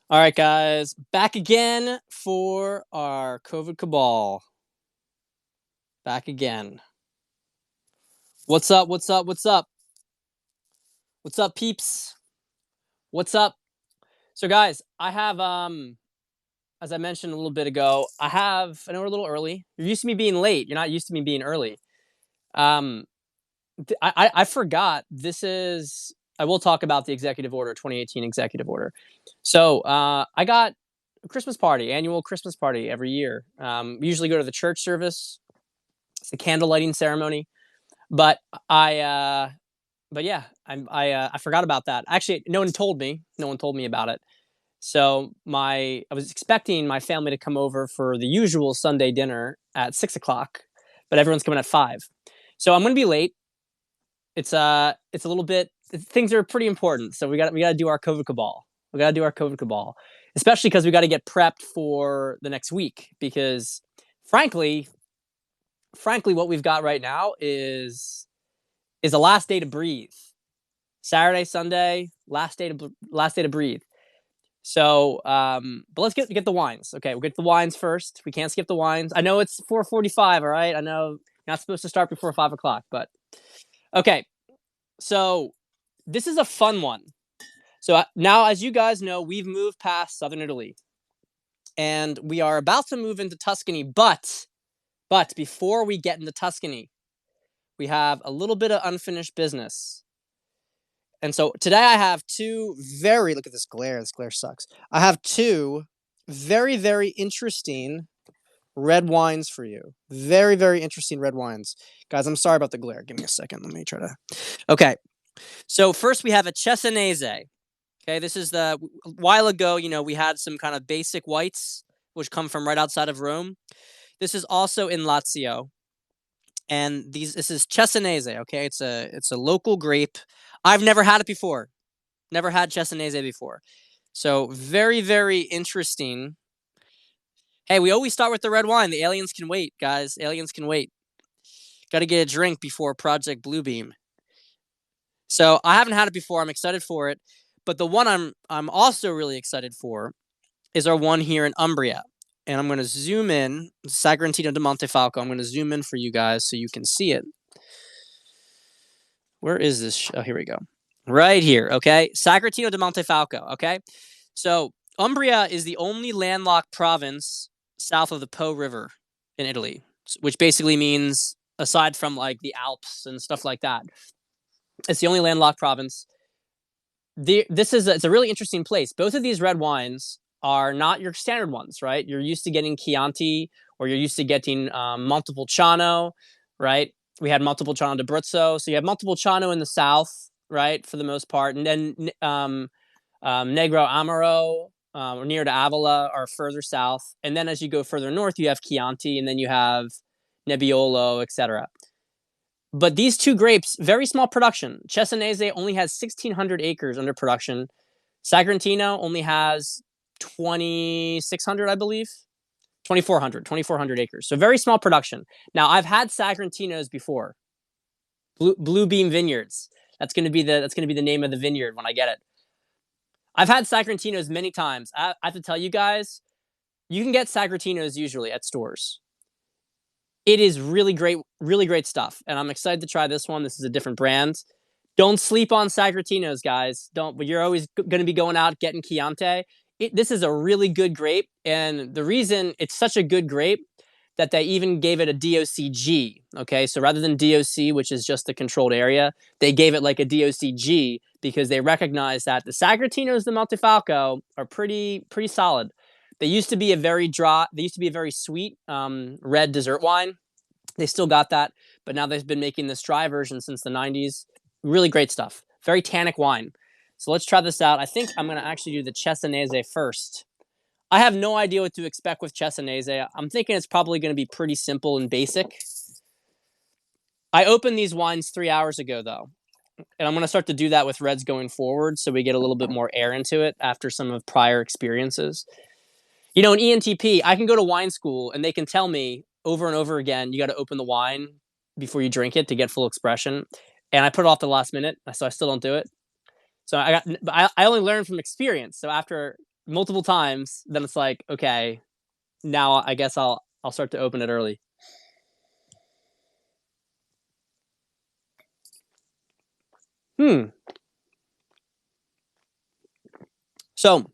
All right, guys, back again for our COVID cabal. Back again. What's up? What's up? What's up? What's up, peeps? What's up? So, guys, I have as I mentioned a little bit ago, I know we're a little early. You're used to me being late. You're not used to me being early. Um, I forgot this is. I will talk about the executive order, 2018 executive order. So, I got a Christmas party, annual Christmas party every year. We usually go to the church service. It's the candle lighting ceremony. But I, but yeah, I forgot about that. Actually, no one told me. No one told me about it. So I was expecting my family to come over for the usual Sunday dinner at 6 o'clock, but everyone's coming at 5. So I'm gonna be late. It's a little bit. Things are pretty important, so we got to do our COVID cabal. We got to do our COVID cabal, especially because we got to get prepped for the next week. Because frankly, what we've got right now is the last day to breathe. Saturday, Sunday, last day to breathe. So, but let's get the wines. Okay, we'll get the wines first. We can't skip the wines. I know it's 4:45. All right, I know you're not supposed to start before 5 o'clock, but okay. So this is a fun one. So now, as you guys know, we've moved past southern Italy, and we are about to move into Tuscany. But before we get into Tuscany, we have a little bit of unfinished business. And so today I have two very look at this glare. This glare sucks. I have two very, very interesting red wines for you. Very, very interesting red wines. Guys, I'm sorry about the glare. Give me a second. Let me try to. Okay. So first we have a Cesanese. Okay, this is a while ago, we had some kind of basic whites which come from right outside of Rome. This is also in Lazio. And this is Cesanese, okay? It's a local grape. I've never had it before. Never had Cesanese before. So very, very interesting. Hey, we always start with the red wine. The aliens can wait, guys. Aliens can wait. Got to get a drink before Project Bluebeam. So I haven't had it before. I'm excited for it. But the one I'm also really excited for is our one here in Umbria. And I'm going to zoom in. Sagrantino di Montefalco. I'm going to zoom in for you guys so you can see it. Where is this? Oh, here we go. Right here, okay? Sagrantino di Montefalco, okay? So Umbria is the only landlocked province south of the Po River in Italy, which basically means, aside from like the Alps and stuff like that, it's the only landlocked province. It's a really interesting place. Both of these red wines are not your standard ones, right? You're used to getting Chianti, or you're used to getting Montepulciano, right? We had Montepulciano d'Abruzzo, so you have Montepulciano in the south, right, for the most part, and then Negro Amaro, or near to Avila, are further south, and then as you go further north, you have Chianti, and then you have Nebbiolo, etc. But these two grapes, very small production. Cesanese only has 1,600 acres under production. Sagrantino only has 2,600, I believe. 2,400 acres. So very small production. Now, I've had Sagrantinos before. Blue Beam Vineyards. That's going to be the name of the vineyard when I get it. I've had Sagrantinos many times. I have to tell you guys, you can get Sagrantinos usually at stores. It is really great stuff, and I'm excited to try this one. This is a different brand. Don't sleep on Sagrantinos, guys. Don't. But you're always going to be going out getting Chianti. This is a really good grape, and the reason it's such a good grape that they even gave it a DOCG. Okay, so rather than DOC, which is just the controlled area, they gave it like a DOCG because they recognize that the Sagrantinos de Montefalco are pretty solid. They used to be a very dry. They used to be a very sweet red dessert wine. They still got that, but now they've been making this dry version since the 90s. Really great stuff. Very tannic wine. So let's try this out. I think I'm going to actually do the Cesanese first. I have no idea what to expect with Cesanese. I'm thinking it's probably going to be pretty simple and basic. I opened these wines 3 hours ago, though. And I'm going to start to do that with reds going forward so we get a little bit more air into it after some of prior experiences. In ENTP, I can go to wine school and they can tell me over and over again, you got to open the wine before you drink it to get full expression. And I put it off the last minute, so I still don't do it. So I only learned from experience. So after multiple times, then it's like, okay, now I guess I'll start to open it early. So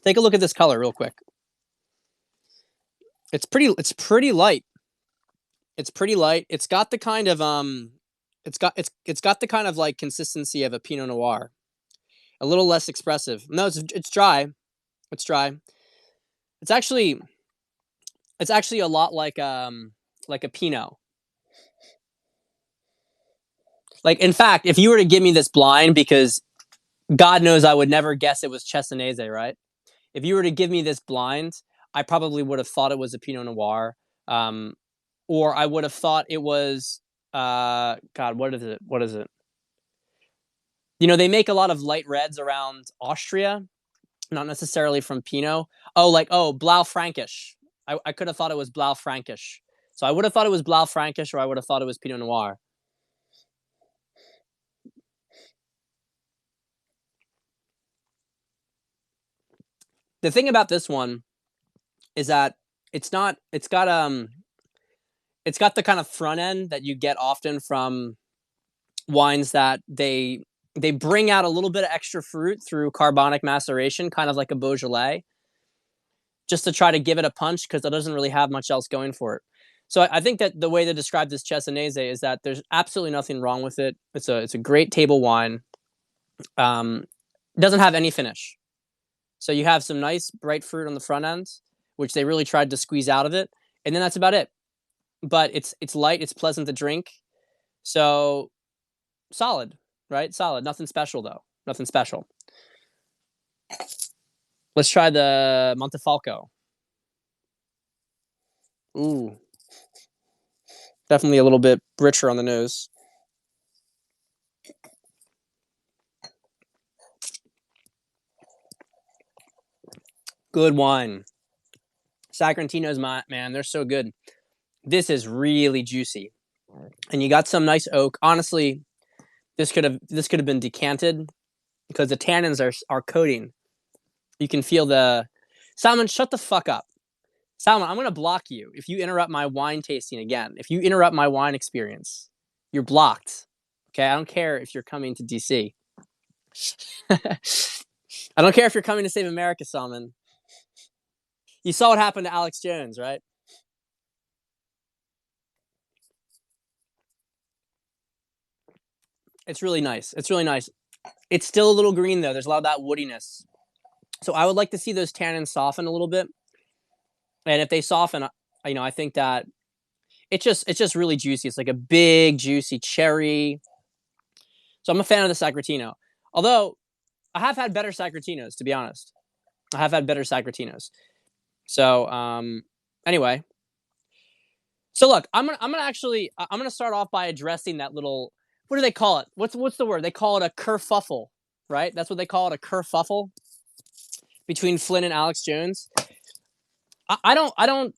take a look at this color real quick. It's pretty light. It's pretty light. It's got the kind of it's got the kind of like consistency of a Pinot Noir. A little less expressive. No, it's dry. It's dry. It's actually a lot like a Pinot. Like, in fact, if you were to give me this blind, because God knows I would never guess it was Chesonese, right? If you were to give me this blind, I probably would have thought it was a Pinot Noir, or I would have thought it was God. What is it? What is it? You know, they make a lot of light reds around Austria, not necessarily from Pinot. Blaufränkisch. I could have thought it was Blaufränkisch. So I would have thought it was Blaufränkisch, or I would have thought it was Pinot Noir. The thing about this one is that it's got the kind of front end that you get often from wines that they bring out a little bit of extra fruit through carbonic maceration, kind of like a Beaujolais, just to try to give it a punch, because it doesn't really have much else going for it. So I think that the way to describe this Chesonese is that there's absolutely nothing wrong with it. It's a great table wine. Doesn't have any finish. So you have some nice bright fruit on the front end, which they really tried to squeeze out of it, and then that's about it. But it's light, it's pleasant to drink. So solid, right? Solid. Nothing special though. Nothing special. Let's try the Montefalco. Ooh. Definitely a little bit richer on the nose. Good wine. Sagrantino's, man, they're so good. This is really juicy. And you got some nice oak. Honestly, this could have been decanted, because the tannins are coating. You can feel the Salmon, shut the fuck up. Salmon, I'm gonna block you if you interrupt my wine tasting again. If you interrupt my wine experience, you're blocked. Okay, I don't care if you're coming to DC. I don't care if you're coming to save America, Salmon. You saw what happened to Alex Jones, right? It's really nice. It's really nice. It's still a little green though. There's a lot of that woodiness. So I would like to see those tannins soften a little bit. And if they soften, I think that it's just really juicy. It's like a big juicy cherry. So I'm a fan of the Sagrantino. Although I have had better Sagratinos, to be honest. I have had better Sagratinos. So anyway. So look, I'm gonna start off by addressing that little, what do they call it? What's the word? They call it a kerfuffle, right? That's what they call it, a kerfuffle between Flynn and Alex Jones. I don't.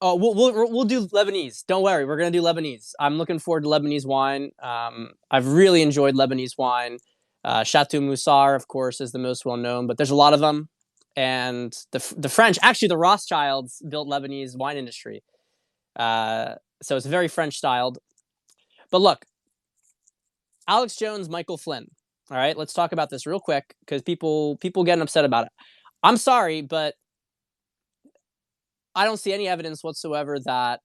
Oh, we'll do Lebanese. Don't worry, we're gonna do Lebanese. I'm looking forward to Lebanese wine. I've really enjoyed Lebanese wine. Chateau Moussard, of course, is the most well known, but there's a lot of them. And the French, actually, the Rothschilds built Lebanese wine industry. So it's very French styled. But look, Alex Jones, Michael Flynn. All right, let's talk about this real quick, because people getting upset about it. I'm sorry, but I don't see any evidence whatsoever that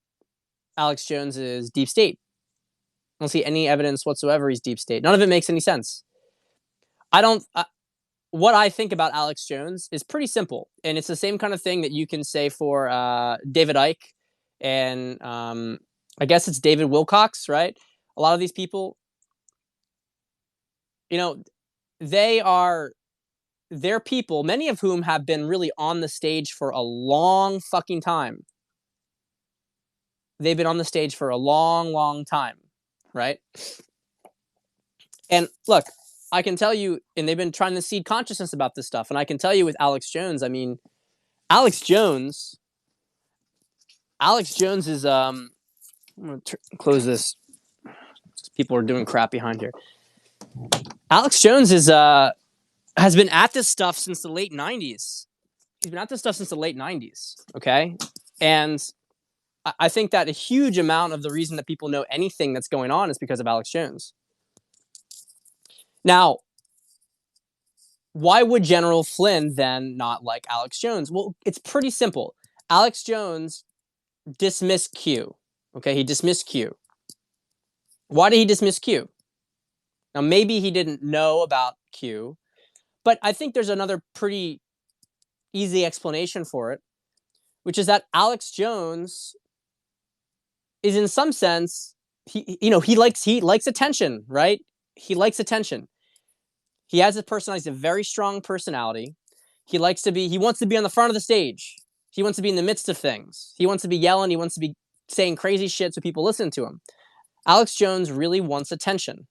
Alex Jones is deep state. I don't see any evidence whatsoever he's deep state. None of it makes any sense. What I think about Alex Jones is pretty simple, and it's the same kind of thing that you can say for David Icke, and I guess it's David Wilcox, right? A lot of these people, they're people, many of whom have been really on the stage for a long fucking time. They've been on the stage for a long, long time, right? And look, I can tell you, and they've been trying to seed consciousness about this stuff, and I can tell you with Alex Jones, I mean, Alex Jones is, I'm going to close this. People are doing crap behind here. Alex Jones is has been at this stuff since the late 90s. He's been at this stuff since the late 90s. Okay. And I think that a huge amount of the reason that people know anything that's going on is because of Alex Jones. Now, why would General Flynn then not like Alex Jones? Well, it's pretty simple. Alex Jones dismissed Q. Okay, he dismissed Q. Why did he dismiss Q? Now, maybe he didn't know about Q, but I think there's another pretty easy explanation for it, which is that Alex Jones is, in some sense, he likes attention, right? He likes attention. He has a personality, a very strong personality. He wants to be on the front of the stage. He wants to be in the midst of things. He wants to be yelling. He wants to be saying crazy shit so people listen to him. Alex Jones really wants attention.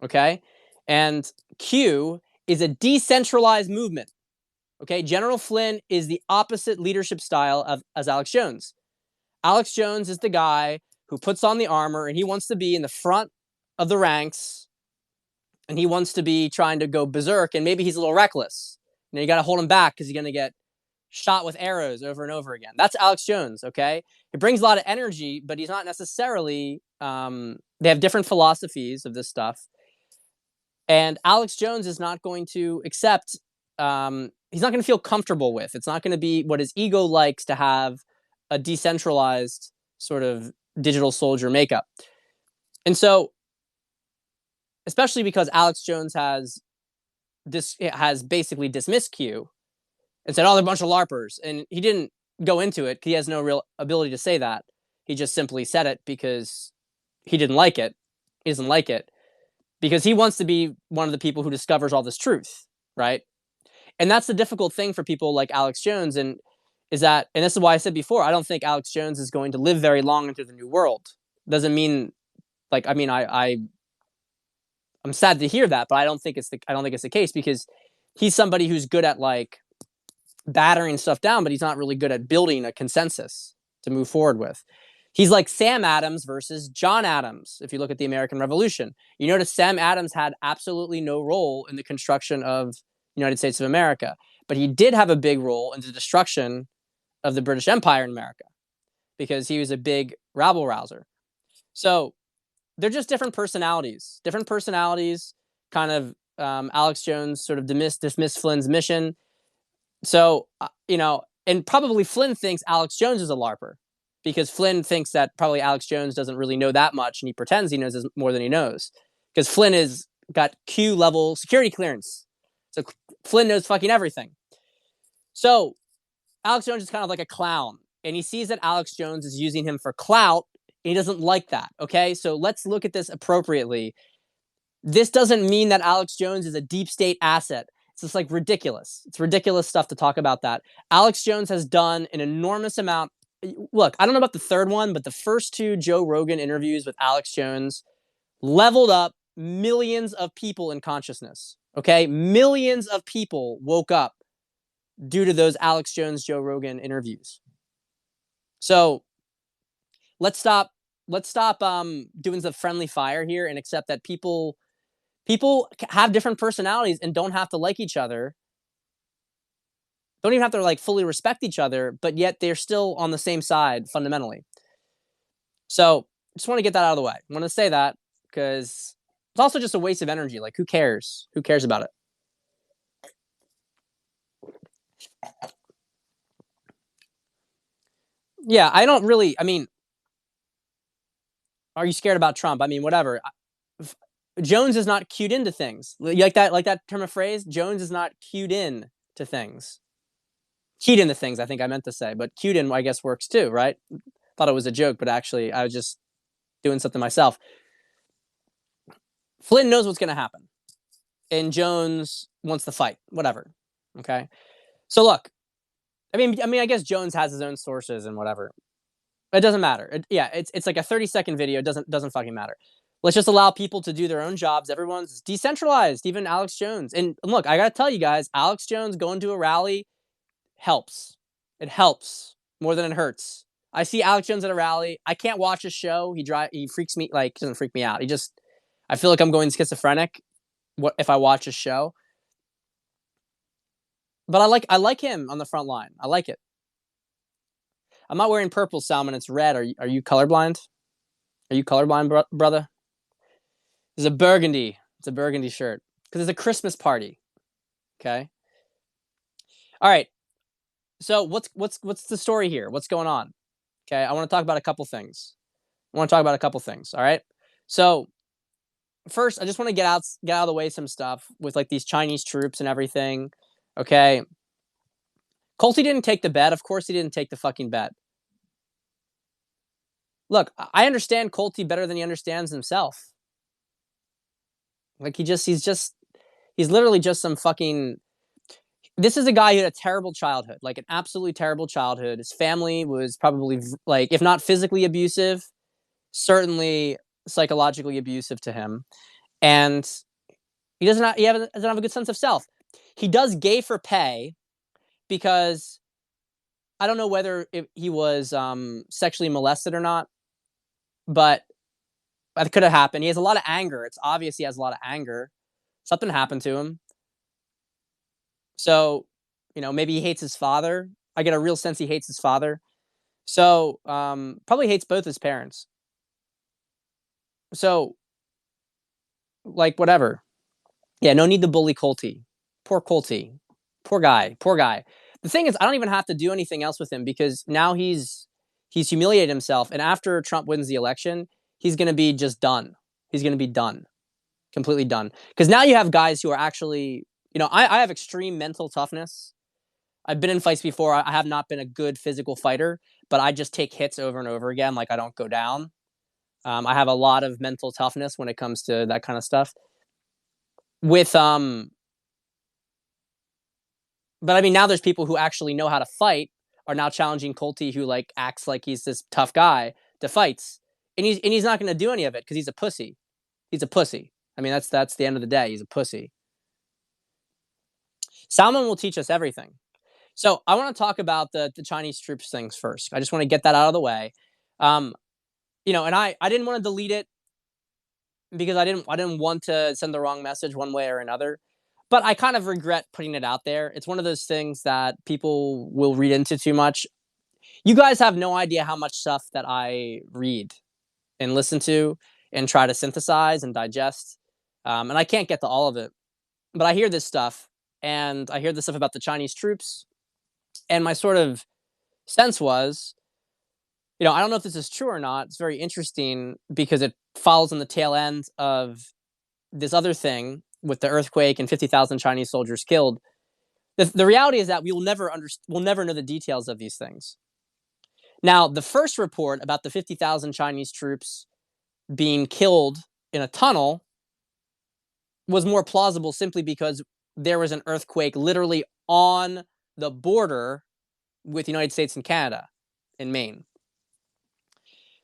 Okay? And Q is a decentralized movement. Okay? General Flynn is the opposite leadership style as Alex Jones. Alex Jones is the guy who puts on the armor and he wants to be in the front of the ranks and he wants to be trying to go berserk, and maybe he's a little reckless. You got to hold him back because he's going to get shot with arrows over and over again. That's Alex Jones, okay? He brings a lot of energy, but he's not necessarily, they have different philosophies of this stuff. And Alex Jones is not going to accept, he's not going to feel comfortable with. It's not going to be what his ego likes to have a decentralized sort of digital soldier makeup. And so, especially because Alex Jones has basically dismissed Q and said, oh, they're a bunch of LARPers. And he didn't go into it because he has no real ability to say that. He just simply said it because he didn't like it. He doesn't like it because he wants to be one of the people who discovers all this truth, right? And that's the difficult thing for people like Alex Jones, and this is why I said before, I don't think Alex Jones is going to live very long into the new world. Doesn't mean, I'm sad to hear that, but I don't think it's the case, because he's somebody who's good at battering stuff down, but he's not really good at building a consensus to move forward with. He's like Sam Adams versus John Adams. If you look at the American Revolution, you notice Sam Adams had absolutely no role in the construction of the United States of America, but he did have a big role in the destruction of the British Empire in America because he was a big rabble rouser. So they're just different personalities. Kind of Alex Jones sort of dismissed Flynn's mission. So, and probably Flynn thinks Alex Jones is a LARPer because Flynn thinks that probably Alex Jones doesn't really know that much and he pretends he knows more than he knows because Flynn has got Q level security clearance. So Flynn knows fucking everything. So Alex Jones is kind of like a clown, and he sees that Alex Jones is using him for clout, and he doesn't like that, okay? So let's look at this appropriately. This doesn't mean that Alex Jones is a deep state asset. It's just ridiculous. It's ridiculous stuff to talk about that. Alex Jones has done an enormous amount. Look, I don't know about the third one, but the first two Joe Rogan interviews with Alex Jones leveled up millions of people in consciousness, okay? Millions of people woke up due to those Alex Jones, Joe Rogan interviews. So let's stop doing the friendly fire here and accept that people have different personalities and don't have to like each other. Don't even have to fully respect each other, but yet they're still on the same side fundamentally. So just want to get that out of the way. I want to say that because it's also just a waste of energy. Who cares? Who cares about it? Yeah, I don't really, are you scared about Trump? Whatever. Jones is not cued into things. Like that term of phrase? Jones is not cued in to things. Keyed into things, I think I meant to say. But cued in, I guess, works too, right? Thought it was a joke, but actually I was just doing something myself. Flynn knows what's going to happen. And Jones wants to fight. Whatever. Okay? So look, I guess Jones has his own sources and whatever. It doesn't matter. It's like a 30-second video. It doesn't fucking matter. Let's just allow people to do their own jobs. Everyone's decentralized, even Alex Jones. And look, I got to tell you guys, Alex Jones going to a rally helps. It helps more than it hurts. I see Alex Jones at a rally. I can't watch his show. He freaks me, he doesn't freak me out. I feel like I'm going schizophrenic if I watch his show. But I like him on the front line. I like it. I'm not wearing purple, Salmon. It's red. Are you colorblind? Are you colorblind, brother? It's a burgundy. It's a burgundy shirt because it's a Christmas party. Okay. All right. So what's the story here? What's going on? Okay. I want to talk about a couple things. All right. So first, I just want to get out of the way some stuff with like these Chinese troops and everything. Okay. Colty didn't take the bet. Of course, he didn't take the fucking bet. Look, I understand Colty better than he understands himself. Like he's literally just some fucking. This is a guy who had a terrible childhood, like an absolutely terrible childhood. His family was probably like, if not physically abusive, certainly psychologically abusive to him, and doesn't have a good sense of self. He does gay for pay because I don't know whether he was sexually molested or not, but that could have happened. He has a lot of anger. It's obvious he has a lot of anger. Something happened to him. So, maybe he hates his father. I get a real sense he hates his father. So, probably hates both his parents. So, like, whatever. Yeah, no need to bully Colty. Poor Colty. Poor guy. Poor guy. The thing is, I don't even have to do anything else with him because now he's humiliated himself. And after Trump wins the election, he's going to be just done. He's going to be done. Completely done. Because now you have guys who are actually, I have extreme mental toughness. I've been in fights before. I have not been a good physical fighter, but I just take hits over and over again. Like I don't go down. I have a lot of mental toughness when it comes to that kind of stuff. But I mean, now there's people who actually know how to fight are now challenging Colty, who like acts like he's this tough guy to fights, and he's not going to do any of it because he's a pussy. He's a pussy. I mean, that's the end of the day. He's a pussy. Salmon will teach us everything. So I want to talk about the Chinese troops things first. I just want to get that out of the way. And I didn't want to delete it because I didn't want to send the wrong message one way or another. But I kind of regret putting it out there. It's one of those things that people will read into too much. You guys have no idea how much stuff that I read and listen to and try to synthesize and digest. And I can't get to all of it. But I hear this stuff, and I hear this stuff about the Chinese troops. And my sort of sense was, I don't know if this is true or not. It's very interesting because it follows on the tail end of this other thing with the earthquake and 50,000 Chinese soldiers killed. The reality is that we'll never know the details of these things. Now, the first report about the 50,000 Chinese troops being killed in a tunnel was more plausible simply because there was an earthquake literally on the border with the United States and Canada in Maine.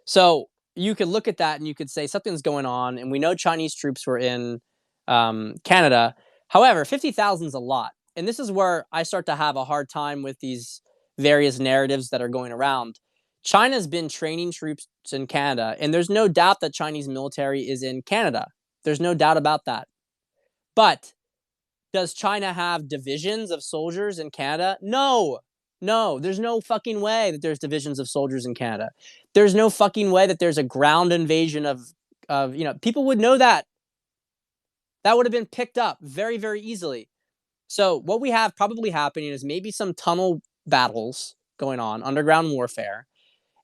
So you could look at that and you could say something's going on, and we know Chinese troops were in Canada. However, 50,000 is a lot. And this is where I start to have a hard time with these various narratives that are going around. China's been training troops in Canada, and there's no doubt that Chinese military is in Canada. There's no doubt about that. But does China have divisions of soldiers in Canada? No. No, there's no fucking way that there's divisions of soldiers in Canada. There's no fucking way that there's a ground invasion of people would know that. That would have been picked up very, very easily. So what we have probably happening is maybe some tunnel battles going on, underground warfare,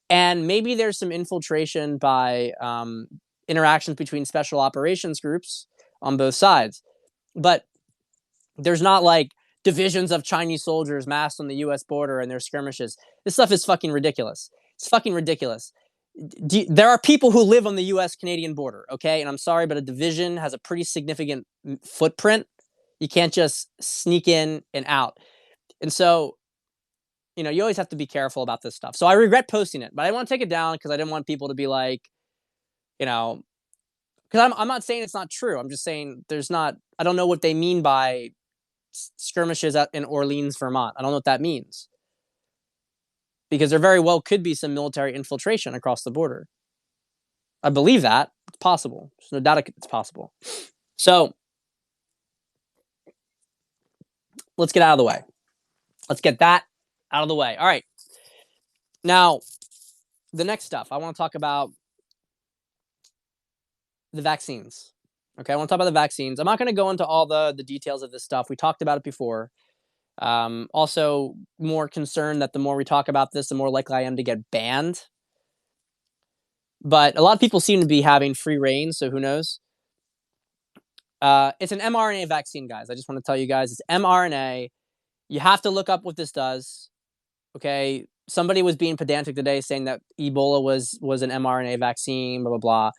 and maybe there's some infiltration by interactions between special operations groups on both sides. But there's not like divisions of Chinese soldiers massed on the U.S. border and their skirmishes. This stuff is fucking ridiculous. It's fucking ridiculous. There are people who live on the U.S.-Canadian border, okay? And I'm sorry, but a division has a pretty significant footprint. You can't just sneak in and out. And so, you always have to be careful about this stuff. So I regret posting it, but I want to take it down because I didn't want people to be like, because I'm not saying it's not true. I'm just saying I don't know what they mean by skirmishes in Orleans, Vermont. I don't know what that means. Because there very well could be some military infiltration across the border. I believe that. It's possible. There's no doubt it's possible. So, let's get out of the way. Let's get that out of the way. All right. Now, the next stuff I want to talk about the vaccines. Okay, I want to talk about the vaccines. I'm not going to go into all the details of this stuff. We talked about it before. Also, more concerned that the more we talk about this, the more likely I am to get banned. But a lot of people seem to be having free reign, so who knows? It's an mRNA vaccine, guys. I just want to tell you guys, it's mRNA. You have to look up what this does. Okay, somebody was being pedantic today, saying that Ebola was an mRNA vaccine. Blah blah blah.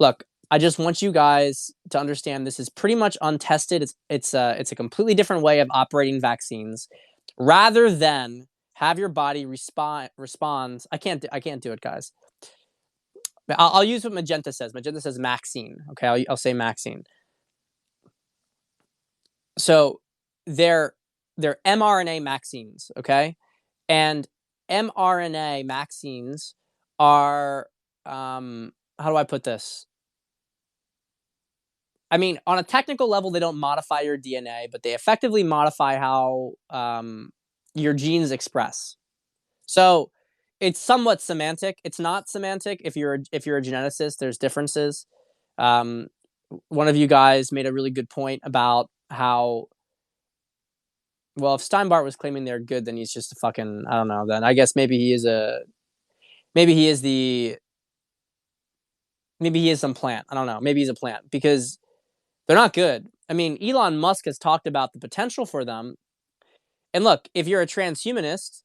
Look, I just want you guys to understand this is pretty much untested. It's a completely different way of operating vaccines, rather than have your body responds. I can't do it, guys. I'll use what Magenta says. Magenta says Maxine. Okay, I'll say Maxine. So they're mRNA vaccines. Okay, and mRNA vaccines are how do I put this? I mean, on a technical level, they don't modify your DNA, but they effectively modify how your genes express. So it's somewhat semantic. It's not semantic. If you're a geneticist, there's differences. One of you guys made a really good point about how, well, if Steinbart was claiming they're good, then he's just a fucking, I don't know. Then I guess maybe he is some plant. I don't know. Maybe he's a plant because they're not good. I mean, Elon Musk has talked about the potential for them. And look, if you're a transhumanist,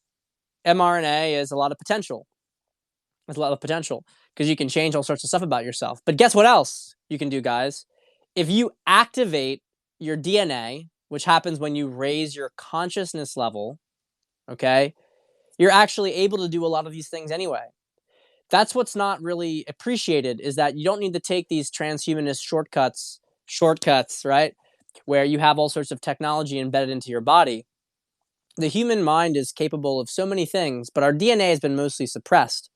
mRNA is a lot of potential. There's a lot of potential because you can change all sorts of stuff about yourself. But guess what else you can do, guys? If you activate your DNA, which happens when you raise your consciousness level, okay, you're actually able to do a lot of these things anyway. That's what's not really appreciated, is that you don't need to take these transhumanist shortcuts, right? Where you have all sorts of technology embedded into your body. The human mind is capable of so many things, but our DNA has been mostly suppressed.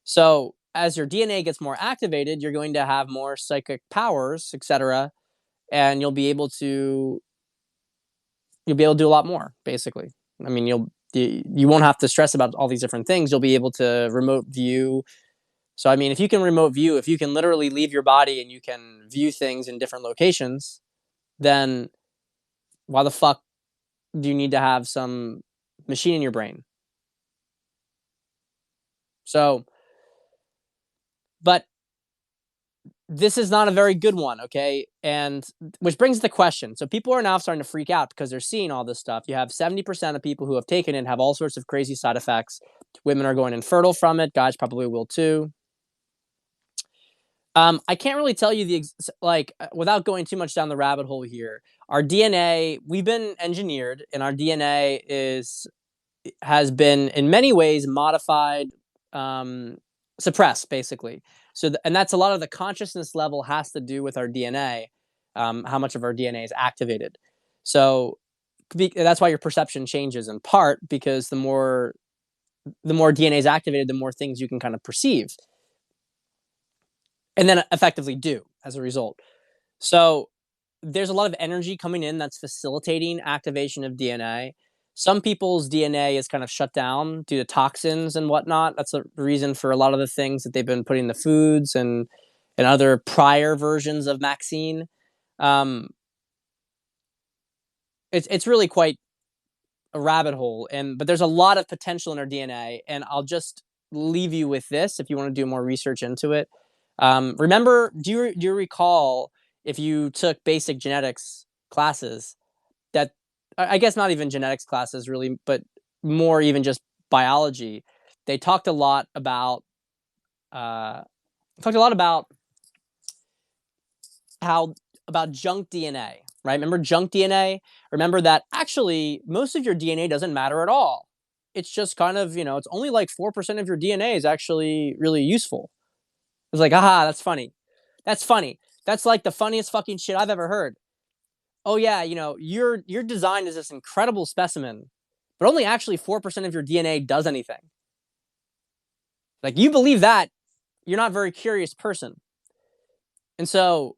So as your DNA gets more activated, you're going to have more psychic powers, etc., and you'll be able to do a lot more, basically. I mean, you won't have to stress about all these different things. You'll be able to remote view. So I mean, if you can remote view, if you can literally leave your body and you can view things in different locations, then why the fuck do you need to have some machine in your brain? So, but this is not a very good one, okay? And which brings the question. So people are now starting to freak out because they're seeing all this stuff. You have 70% of people who have taken it have all sorts of crazy side effects. Women are going infertile from it. Guys probably will too. I can't really tell you without going too much down the rabbit hole here. Our DNA, we've been engineered, and our DNA has been in many ways modified, suppressed, basically. So, and that's a lot of the consciousness level has to do with our DNA, how much of our DNA is activated. So that's why your perception changes in part, because the more DNA is activated, the more things you can kind of perceive and then effectively do as a result. So there's a lot of energy coming in that's facilitating activation of DNA. Some people's DNA is kind of shut down due to toxins and whatnot. That's the reason for a lot of the things that they've been putting in the foods and other prior versions of Maxine. It's really quite a rabbit hole, but there's a lot of potential in our DNA, and I'll just leave you with this if you want to do more research into it. Remember, do you recall, if you took basic genetics classes, that I guess not even genetics classes really, but more even just biology, they talked a lot about about junk DNA, right? Remember junk DNA? Remember that actually most of your DNA doesn't matter at all. It's just kind of, it's only like 4% of your DNA is actually really useful. It's like, aha, that's funny. That's funny. That's like the funniest fucking shit I've ever heard. Oh yeah, you're designed as this incredible specimen, but only actually 4% of your DNA does anything. Like, you believe that, you're not a very curious person. And so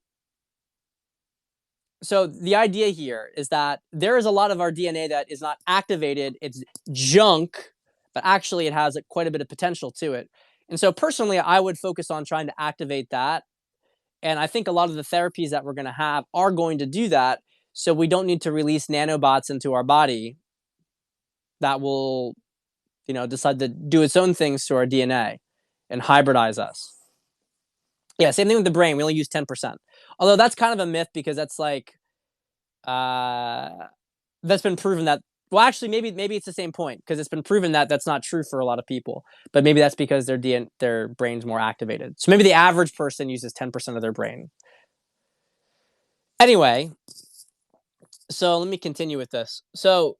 So the idea here is that there is a lot of our DNA that is not activated. It's junk, but actually it has quite a bit of potential to it. And so personally, I would focus on trying to activate that. And I think a lot of the therapies that we're going to have are going to do that. So we don't need to release nanobots into our body that will, decide to do its own things to our DNA and hybridize us. Yeah, same thing with the brain. We only use 10%. Although that's kind of a myth because that's like, uh, that's been proven that, well, actually, maybe it's the same point because it's been proven that that's not true for a lot of people. But maybe that's because their brain's more activated. So maybe the average person uses 10% of their brain. Anyway, so let me continue with this. So,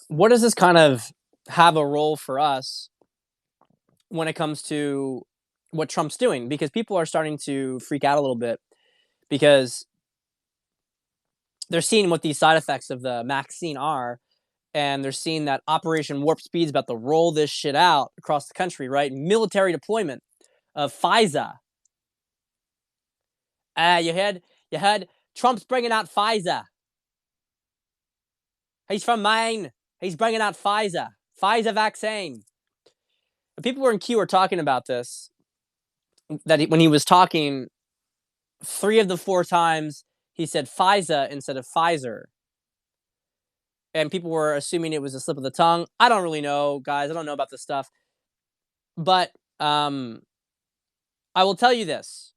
what does this kind of have a role for us when it comes to what Trump's doing? Because people are starting to freak out a little bit because they're seeing what these side effects of the vaccine are, and they're seeing that Operation Warp Speed is about to roll this shit out across the country, right? Military deployment of FISA. You heard Trump's bringing out FISA. He's from Maine. He's bringing out FISA vaccine. The people were in Q were talking about this, when he was talking, 3 of the 4 times he said FISA instead of Pfizer. And people were assuming it was a slip of the tongue. I don't really know, guys. I don't know about this stuff. But I will tell you this.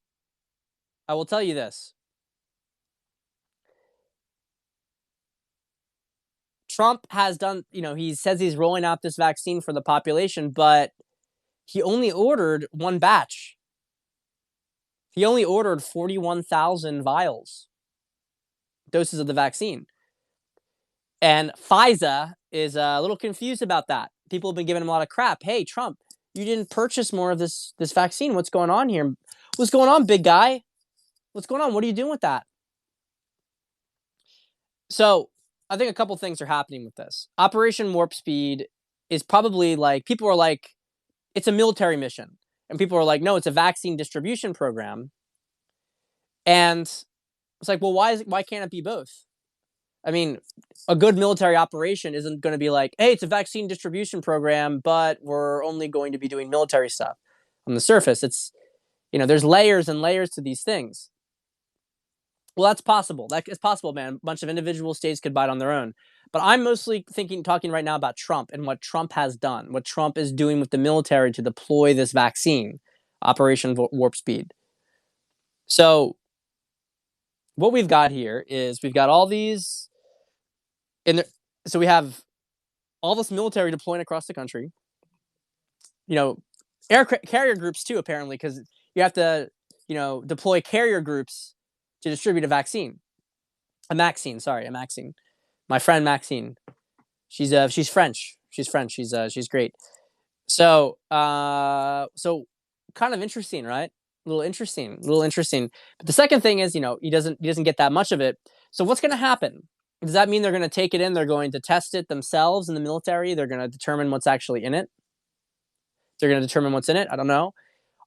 Trump has done, he says he's rolling out this vaccine for the population, but he only ordered one batch. He only ordered 41,000 vials, doses of the vaccine. And FISA is a little confused about that. People have been giving him a lot of crap. Hey, Trump, you didn't purchase more of this vaccine. What's going on here? What's going on, big guy? What's going on? What are you doing with that? So I think a couple things are happening with this. Operation Warp Speed is probably like, people are like, it's a military mission. And people are like, no, it's a vaccine distribution program. And it's like, well, why can't it be both? I mean, a good military operation isn't going to be like, hey, it's a vaccine distribution program, but we're only going to be doing military stuff. On the surface, it's, there's layers and layers to these things. Well, that's possible. That is possible, man. A bunch of individual states could buy it on their own. But I'm mostly talking right now about Trump and what Trump has done, what Trump is doing with the military to deploy this vaccine, Operation Warp Speed. So what we've got here is we've got all these, so we have all this military deploying across the country. Air carrier groups too, apparently, because you have to, deploy carrier groups to distribute a vaccine. A Maxine. My friend Maxine. She's French. She's great. So kind of interesting, right? A little interesting. But the second thing is, he doesn't get that much of it. So what's going to happen? Does that mean they're going to take it in? They're going to test it themselves in the military? They're going to determine what's actually in it? They're going to determine what's in it? I don't know.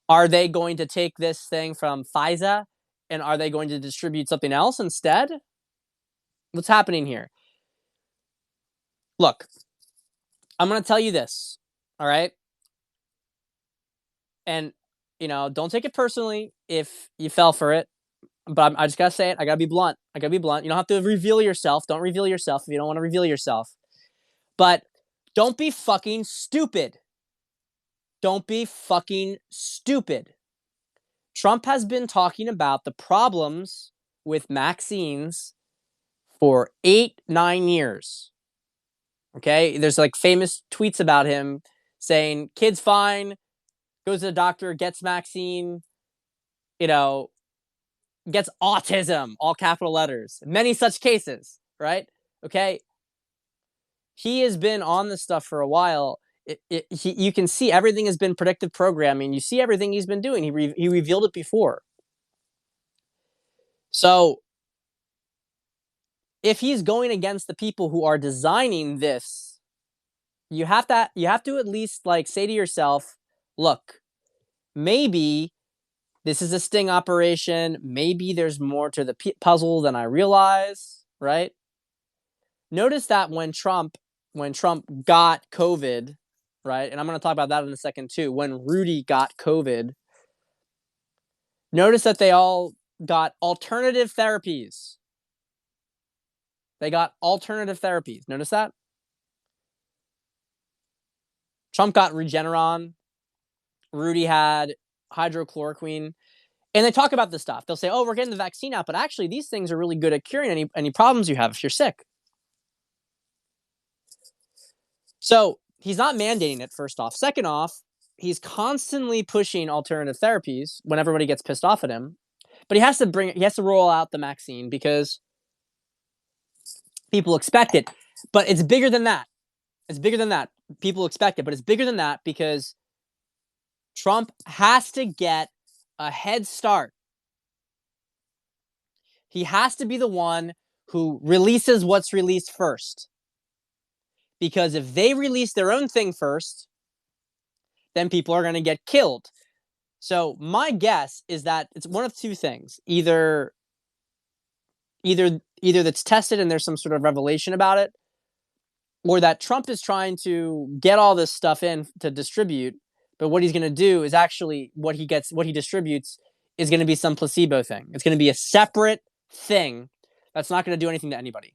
Are they going to take this thing from FISA and are they going to distribute something else instead? What's happening here? Look, I'm going to tell you this, all right? And, don't take it personally if you fell for it. But I just got to say it. I got to be blunt. You don't have to reveal yourself. Don't reveal yourself if you don't want to reveal yourself. But don't be fucking stupid. Don't be fucking stupid. Trump has been talking about the problems with vaccines for 8-9 years. Okay? There's like famous tweets about him saying, kid's fine, goes to the doctor, gets vaccine, gets autism, all capital letters. Many such cases, right? Okay? He has been on this stuff for a while. You can see everything has been predictive programming. You see everything he's been doing. He revealed it before. So if he's going against the people who are designing this, you have to at least like say to yourself, look, maybe This is a sting operation. Maybe there's more to the puzzle than I realize, right? Notice that when Trump got COVID, right? And I'm going to talk about that in a second too. When Rudy got COVID, notice that they all got alternative therapies. They got alternative therapies. Notice that? Trump got Regeneron. Rudy had hydrochloroquine. And they talk about this stuff. They'll say, oh, we're getting the vaccine out, but actually these things are really good at curing any problems you have if you're sick. So he's not mandating it, first off. Second off, he's constantly pushing alternative therapies when everybody gets pissed off at him. But he has to roll out the vaccine because people expect it. But it's bigger than that. It's bigger than that. People expect it, but it's bigger than that because Trump has to get a head start. He has to be the one who releases what's released first. Because if they release their own thing first, then people are going to get killed. So my guess is that it's one of two things. Either that's tested and there's some sort of revelation about it, or that Trump is trying to get all this stuff in to distribute, but what he's going to do is actually what he distributes is going to be some placebo thing. It's going to be a separate thing that's not going to do anything to anybody.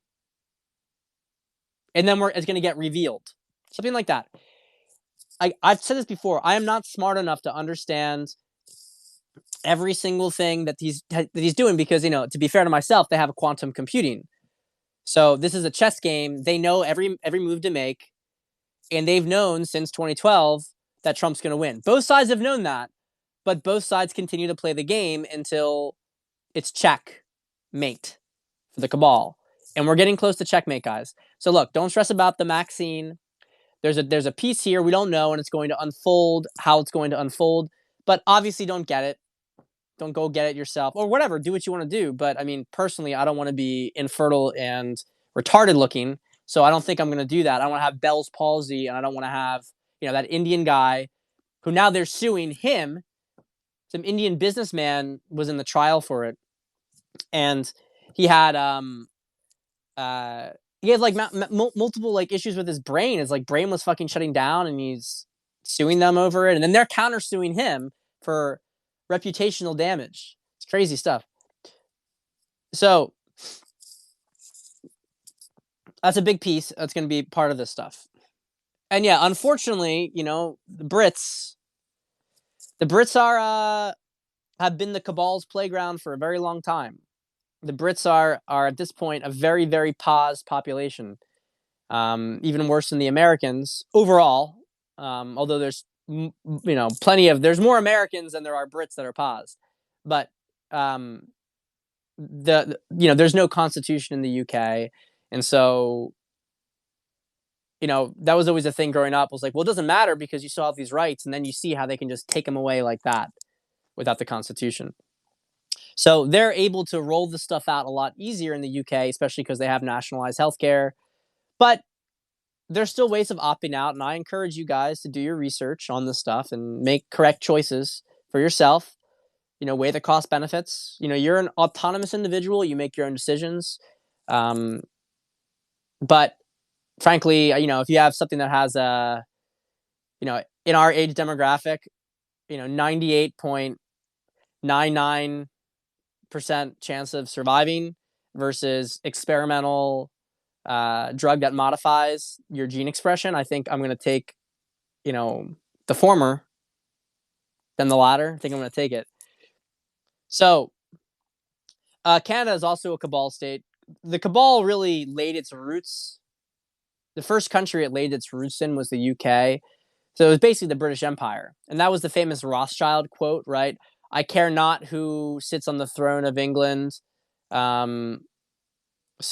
And then it's going to get revealed. Something like that. I've said this before. I am not smart enough to understand every single thing that he's doing because, to be fair to myself, they have quantum computing. So this is a chess game. They know every move to make, and they've known since 2012 that Trump's going to win. Both sides have known that, but both sides continue to play the game until it's checkmate for the cabal. And we're getting close to checkmate, guys. So look, don't stress about the vaccine. There's a piece here we don't know, and it's going to unfold how it's going to unfold. But obviously, don't get it. Don't go get it yourself or whatever. Do what you want to do. But I mean, personally, I don't want to be infertile and retarded looking. So I don't think I'm going to do that. I don't want to have Bell's palsy, and I don't want to have that Indian guy who now they're suing him. Some Indian businessman was in the trial for it, and he had like multiple like issues with his brain. His like brain was fucking shutting down, and he's suing them over it. And then they're countersuing him for reputational damage. It's crazy stuff. So that's a big piece that's going to be part of this stuff. And yeah, unfortunately, the Brits are have been the cabal's playground for a very long time. The Brits are at this point a very, very paused population. Even worse than the Americans overall. Although there's there's more Americans than there are Brits that are paused, but there's no constitution in the UK, and so that was always a thing growing up. Was like, well, it doesn't matter because you still have these rights, and then you see how they can just take them away like that without the constitution. So they're able to roll the stuff out a lot easier in the UK, especially because they have nationalized healthcare. But there's still ways of opting out, and I encourage you guys to do your research on this stuff and make correct choices for yourself. Weigh the cost benefits. You're an autonomous individual. You make your own decisions. But frankly, if you have something that has a, in our age demographic, 98.99% chance of surviving versus experimental drug that modifies your gene expression, I think I'm going to take, the former than the latter. I think I'm going to take it. So Canada is also a cabal state. The cabal really laid its roots. The first country it laid its roots in was the UK. So it was basically the British Empire. And that was the famous Rothschild quote, right? I care not who sits on the throne of England, so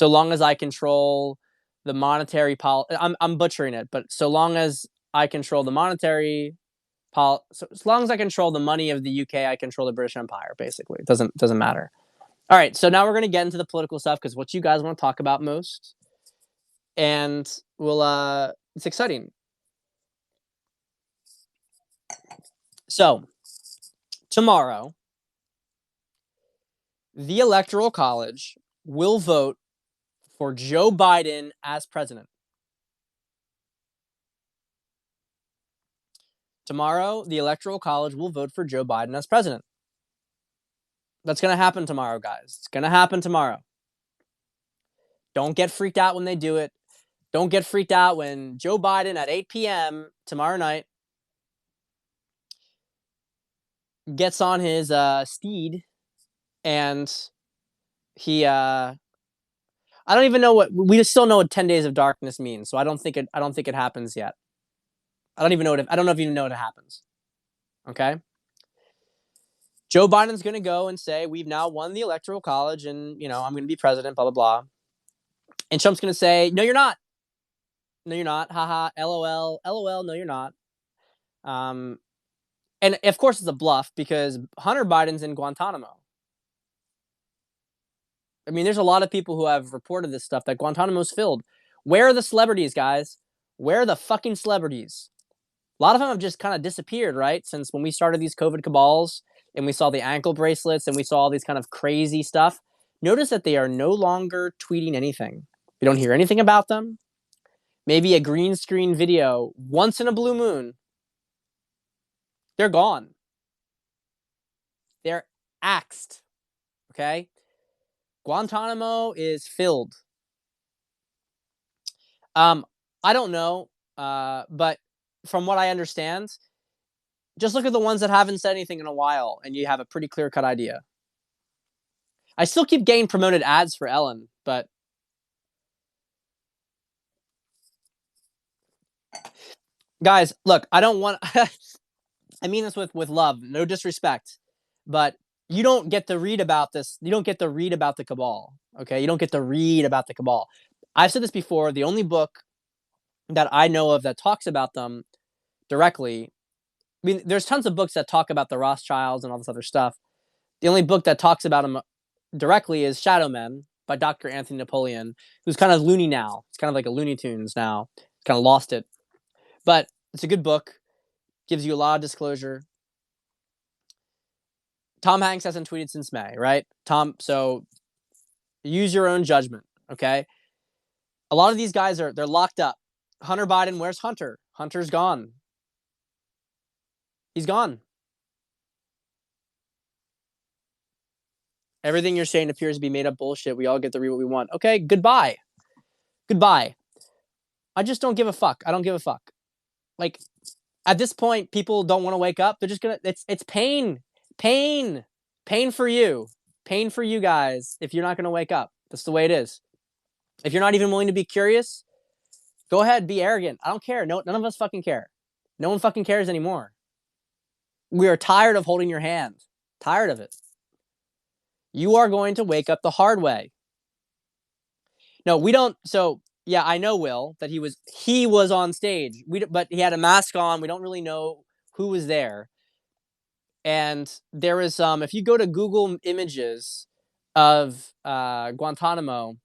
long as I control the monetary policy. I'm butchering it, but so long as I control the monetary so as long as I control the money of the UK, I control the British Empire, basically. It doesn't matter. All right, so now we're going to get into the political stuff because what you guys want to talk about most. And it's exciting. So tomorrow, The Electoral College will vote for Joe Biden as president. Tomorrow, the Electoral College will vote for Joe Biden as president. That's going to happen tomorrow, guys. It's going to happen tomorrow. Don't get freaked out when they do it. Don't get freaked out when Joe Biden at 8 p.m. tomorrow night gets on his steed and he I don't even know what we still know what 10 days of darkness means, so I don't think it happens yet. I don't even know if you know it happens. Okay? Joe Biden's going to go and say, "We've now won the Electoral College and, I'm going to be president, blah blah blah." And Trump's going to say, "No, you're not. No, you're not. Haha, LOL, LOL, no you're not." And of course it's a bluff because Hunter Biden's in Guantanamo. I mean, there's a lot of people who have reported this stuff that Guantanamo's filled. Where are the celebrities, guys? Where are the fucking celebrities? A lot of them have just kind of disappeared, right? Since when we started these COVID cabals and we saw the ankle bracelets and we saw all these kind of crazy stuff. Notice that they are no longer tweeting anything. We don't hear anything about them. Maybe a green screen video once in a blue moon. They're gone. They're axed. Okay? Guantanamo is filled. I don't know, but from what I understand, just look at the ones that haven't said anything in a while, and you have a pretty clear-cut idea. I still keep getting promoted ads for Ellen, but guys, look, I don't want. I mean this with love, no disrespect, but you don't get to read about this. You don't get to read about the cabal. Okay, you don't get to read about the cabal. I've said this before. The only book that I know of that talks about them directly. I mean, there's tons of books that talk about the Rothschilds and all this other stuff. The only book that talks about them directly is Shadow Men by Dr. Anthony Napoleon, who's kind of loony now. It's kind of like a Looney Tunes now. Kind of lost it. But it's a good book. Gives you a lot of disclosure. Tom Hanks hasn't tweeted since May, right? So use your own judgment, okay? A lot of these guys they're locked up. Hunter Biden, where's Hunter? Hunter's gone. He's gone. Everything you're saying appears to be made up bullshit. We all get to read what we want. Okay, goodbye. Goodbye. I just don't give a fuck. I don't give a fuck. Like, at this point, people don't want to wake up. They're just gonna. It's pain, pain for you, pain for you guys. If you're not gonna wake up, that's the way it is. If you're not even willing to be curious, go ahead, be arrogant. I don't care. No, none of us fucking care. No one fucking cares anymore. We are tired of holding your hand. Tired of it. You are going to wake up the hard way. No, we don't. So yeah, I know Will that he was on stage. But he had a mask on. We don't really know who was there. And there is if you go to Google Images of Guantanamo,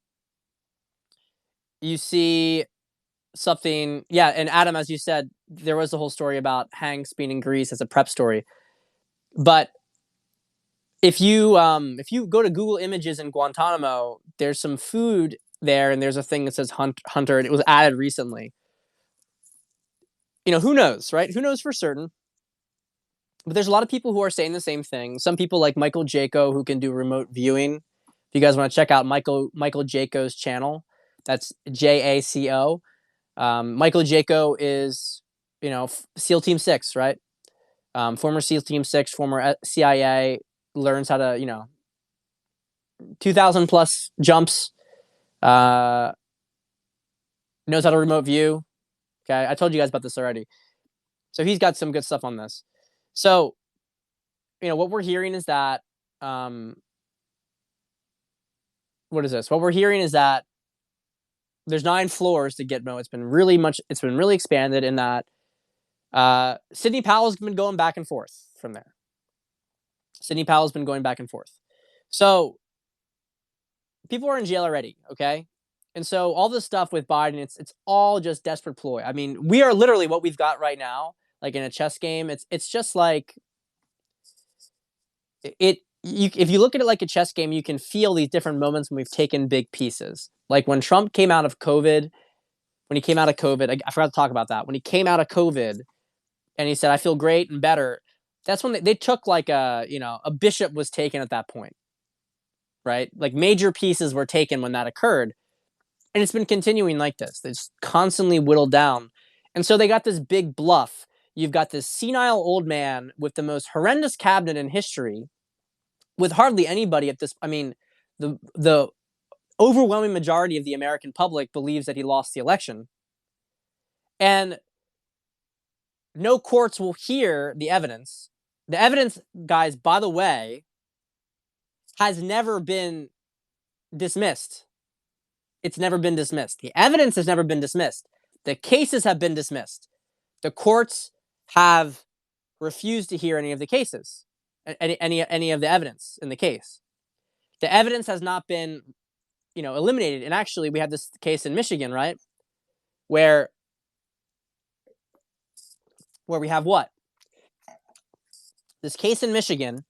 you see something. Yeah, and Adam, as you said, there was the whole story about Hanks being in Greece as a prep story. But if you go to Google Images in Guantanamo, there's some food there, and there's a thing that says Hunter, and it was added recently. Who knows, right? Who knows for certain? But there's a lot of people who are saying the same thing. Some people like Michael Jaco, who can do remote viewing. If you guys want to check out Michael Jaco's channel, that's JACO. Michael Jaco is, SEAL Team 6, right? Former SEAL Team 6, former CIA, learns how to, 2,000 plus jumps, knows how to remote view. Okay, I told you guys about this already. So he's got some good stuff on this. So, what we're hearing is that, what is this? What we're hearing is that there's 9 floors to Gitmo. It's been really expanded in that Sidney Powell's been going back and forth from there. Sidney Powell's been going back and forth. So people are in jail already, okay? And so all this stuff with Biden, it's all just desperate ploy. I mean, we are literally what we've got right now, like in a chess game. It's just like if you look at it like a chess game, you can feel these different moments when we've taken big pieces. Like when Trump came out of COVID, I forgot to talk about that. When he came out of COVID and he said, I feel great and better, that's when they took like a bishop was taken at that point, right? Like major pieces were taken when that occurred. And it's been continuing like this. It's constantly whittled down. And so they got this big bluff. You've got this senile old man with the most horrendous cabinet in history, with hardly anybody at this. I mean, the overwhelming majority of the American public believes that he lost the election. And no courts will hear the evidence. The evidence, guys, by the way, has never been dismissed. It's never been dismissed. The evidence has never been dismissed. The cases have been dismissed. The courts have refused to hear any of the cases, any of the evidence in the case. The evidence has not been, eliminated. And actually, we had this case in Michigan, right, where we have what? This case in Michigan,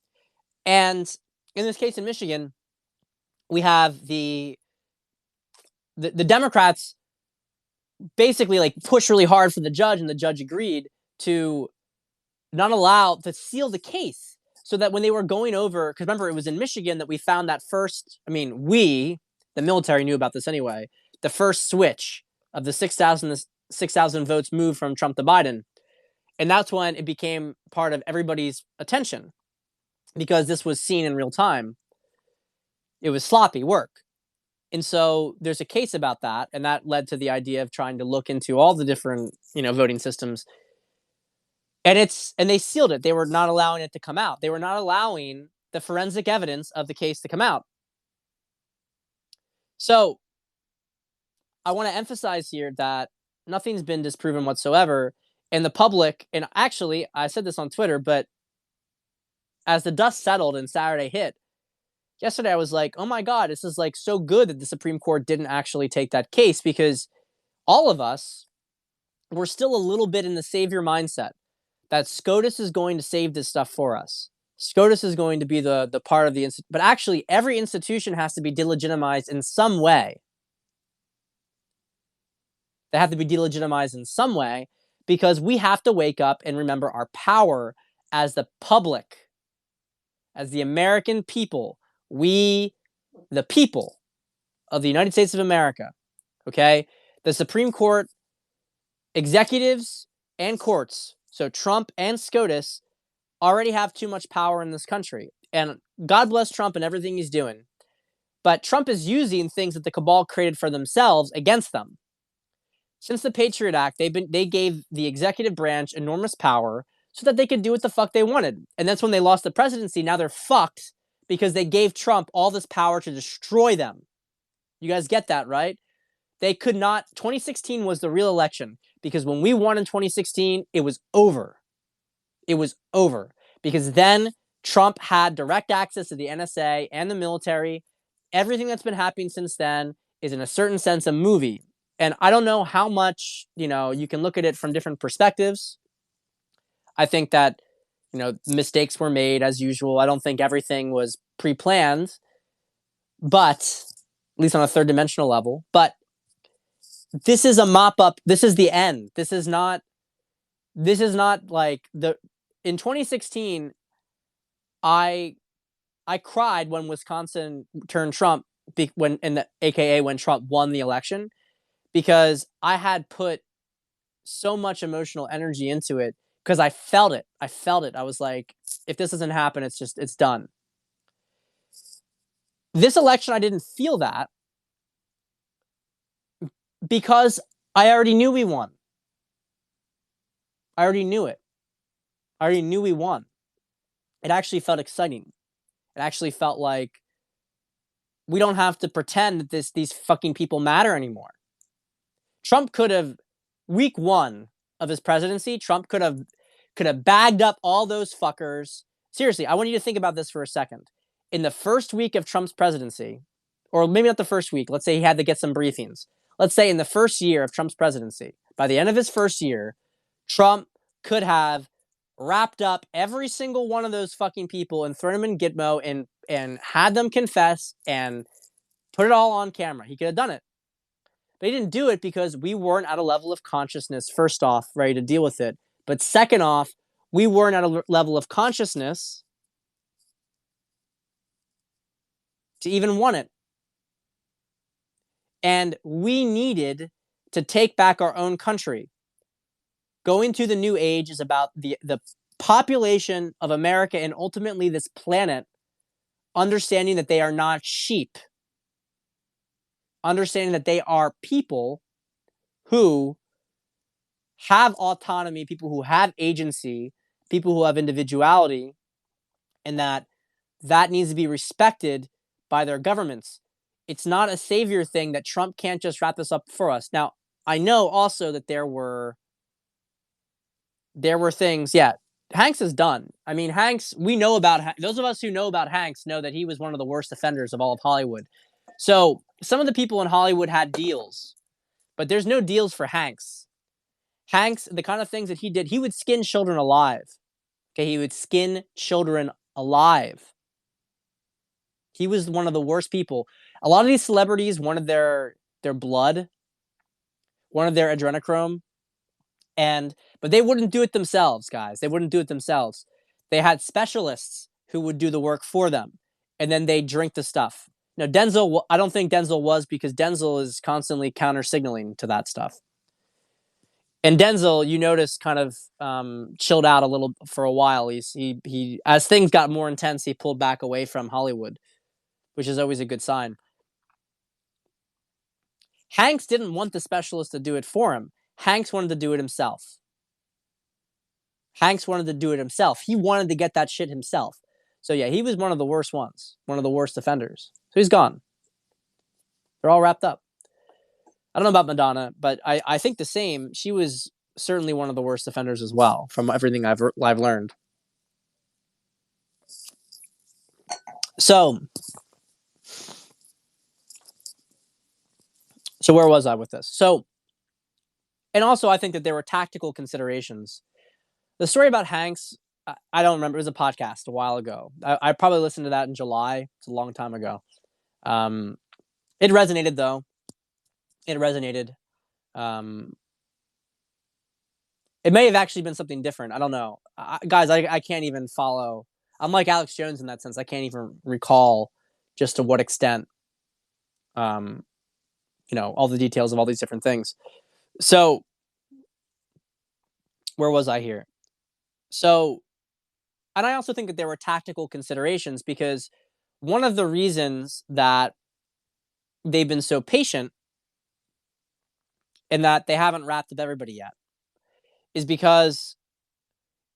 and in this case in Michigan, we have the Democrats basically like push really hard for the judge, and the judge agreed to not allow to seal the case, so that when they were going over, because remember it was in Michigan that we found that first. I mean, the military knew about this anyway. The first switch of the 6,000 votes moved from Trump to Biden, and that's when it became part of everybody's attention, because this was seen in real time. It was sloppy work. And so there's a case about that, and that led to the idea of trying to look into all the different, voting systems. And they sealed it. They were not allowing it to come out. They were not allowing the forensic evidence of the case to come out. So I want to emphasize here that nothing's been disproven whatsoever. And the public, and actually I said this on Twitter, but as the dust settled and Saturday hit, yesterday I was like, oh my God, this is like so good that the Supreme Court didn't actually take that case, because all of us were still a little bit in the savior mindset that SCOTUS is going to save this stuff for us. SCOTUS is going to be the part of the institution. But actually, every institution has to be delegitimized in some way. They have to be delegitimized in some way, because we have to wake up and remember our power as the public, as the American people. We, the people of the United States of America, okay? The Supreme Court, executives, and courts, so Trump and SCOTUS, already have too much power in this country. And God bless Trump and everything he's doing. But Trump is using things that the cabal created for themselves against them. Since the Patriot Act, they gave the executive branch enormous power so that they could do what the fuck they wanted. And that's when they lost the presidency. Now they're fucked, because they gave Trump all this power to destroy them. You guys get that, right? They could not. 2016 was the real election, because when we won in 2016, it was over. It was over, because then Trump had direct access to the NSA and the military. Everything that's been happening since then is, in a certain sense, a movie. And I don't know how much, you can look at it from different perspectives. I think that, mistakes were made as usual. I don't think everything was pre-planned, but at least on a third dimensional level. But this is a mop up. This is the end. This is not like in 2016, I cried when Wisconsin turned Trump, AKA when Trump won the election, because I had put so much emotional energy into it, because I felt it. I was like, if this doesn't happen, it's done. This election, I didn't feel that, because I already knew we won. I already knew it. I already knew we won. It actually felt exciting. It actually felt like we don't have to pretend that these fucking people matter anymore. Trump could have, week one of his presidency, Trump could have bagged up all those fuckers. Seriously, I want you to think about this for a second. In the first week of Trump's presidency, or maybe not the first week, let's say he had to get some briefings. Let's say in the first year of Trump's presidency, by the end of his first year, Trump could have wrapped up every single one of those fucking people and thrown them in Gitmo and had them confess and put it all on camera. He could have done it. But he didn't do it because we weren't at a level of consciousness, first off, ready to deal with it. But second off, we weren't at a level of consciousness to even want it. And we needed to take back our own country. Going to the new age is about the population of America and ultimately this planet understanding that they are not sheep, understanding that they are people who have autonomy, people who have agency, people who have individuality, and that needs to be respected by their governments. It's not a savior thing that Trump can't just wrap this up for us. Now, I know also that there were things, yeah. Hanks is done. I mean, Hanks, we know about those of us who know about Hanks know that he was one of the worst offenders of all of Hollywood. So some of the people in Hollywood had deals, but there's no deals for Hanks. Hanks, the kind of things that he did, he would skin children alive. Okay, he would skin children alive. He was one of the worst people. A lot of these celebrities wanted their blood, wanted their adrenochrome, but they wouldn't do it themselves, guys. They wouldn't do it themselves. They had specialists who would do the work for them, and then they drink the stuff. Now, Denzel, I don't think Denzel was, because Denzel is constantly counter signaling to that stuff. And Denzel, you notice, kind of chilled out a little for a while. He as things got more intense, he pulled back away from Hollywood, which is always a good sign. Hanks didn't want the specialist to do it for him. Hanks wanted to do it himself. Hanks wanted to do it himself. He wanted to get that shit himself. So yeah, he was one of the worst ones, one of the worst offenders. So he's gone. They're all wrapped up. I don't know about Madonna, but I think the same. She was certainly one of the worst offenders as well, from everything I've learned. So where was I with this? So, and also I think that there were tactical considerations. The story about Hanks, I don't remember. It was a podcast a while ago. I probably listened to that in July. It's a long time ago. It resonated, though. It resonated. It may have actually been something different. I don't know. Guys, I can't even follow. I'm like Alex Jones in that sense. I can't even recall just to what extent, all the details of all these different things. So, where was I here? So, and I also think that there were tactical considerations, because one of the reasons that they've been so patient and that they haven't wrapped up everybody yet is because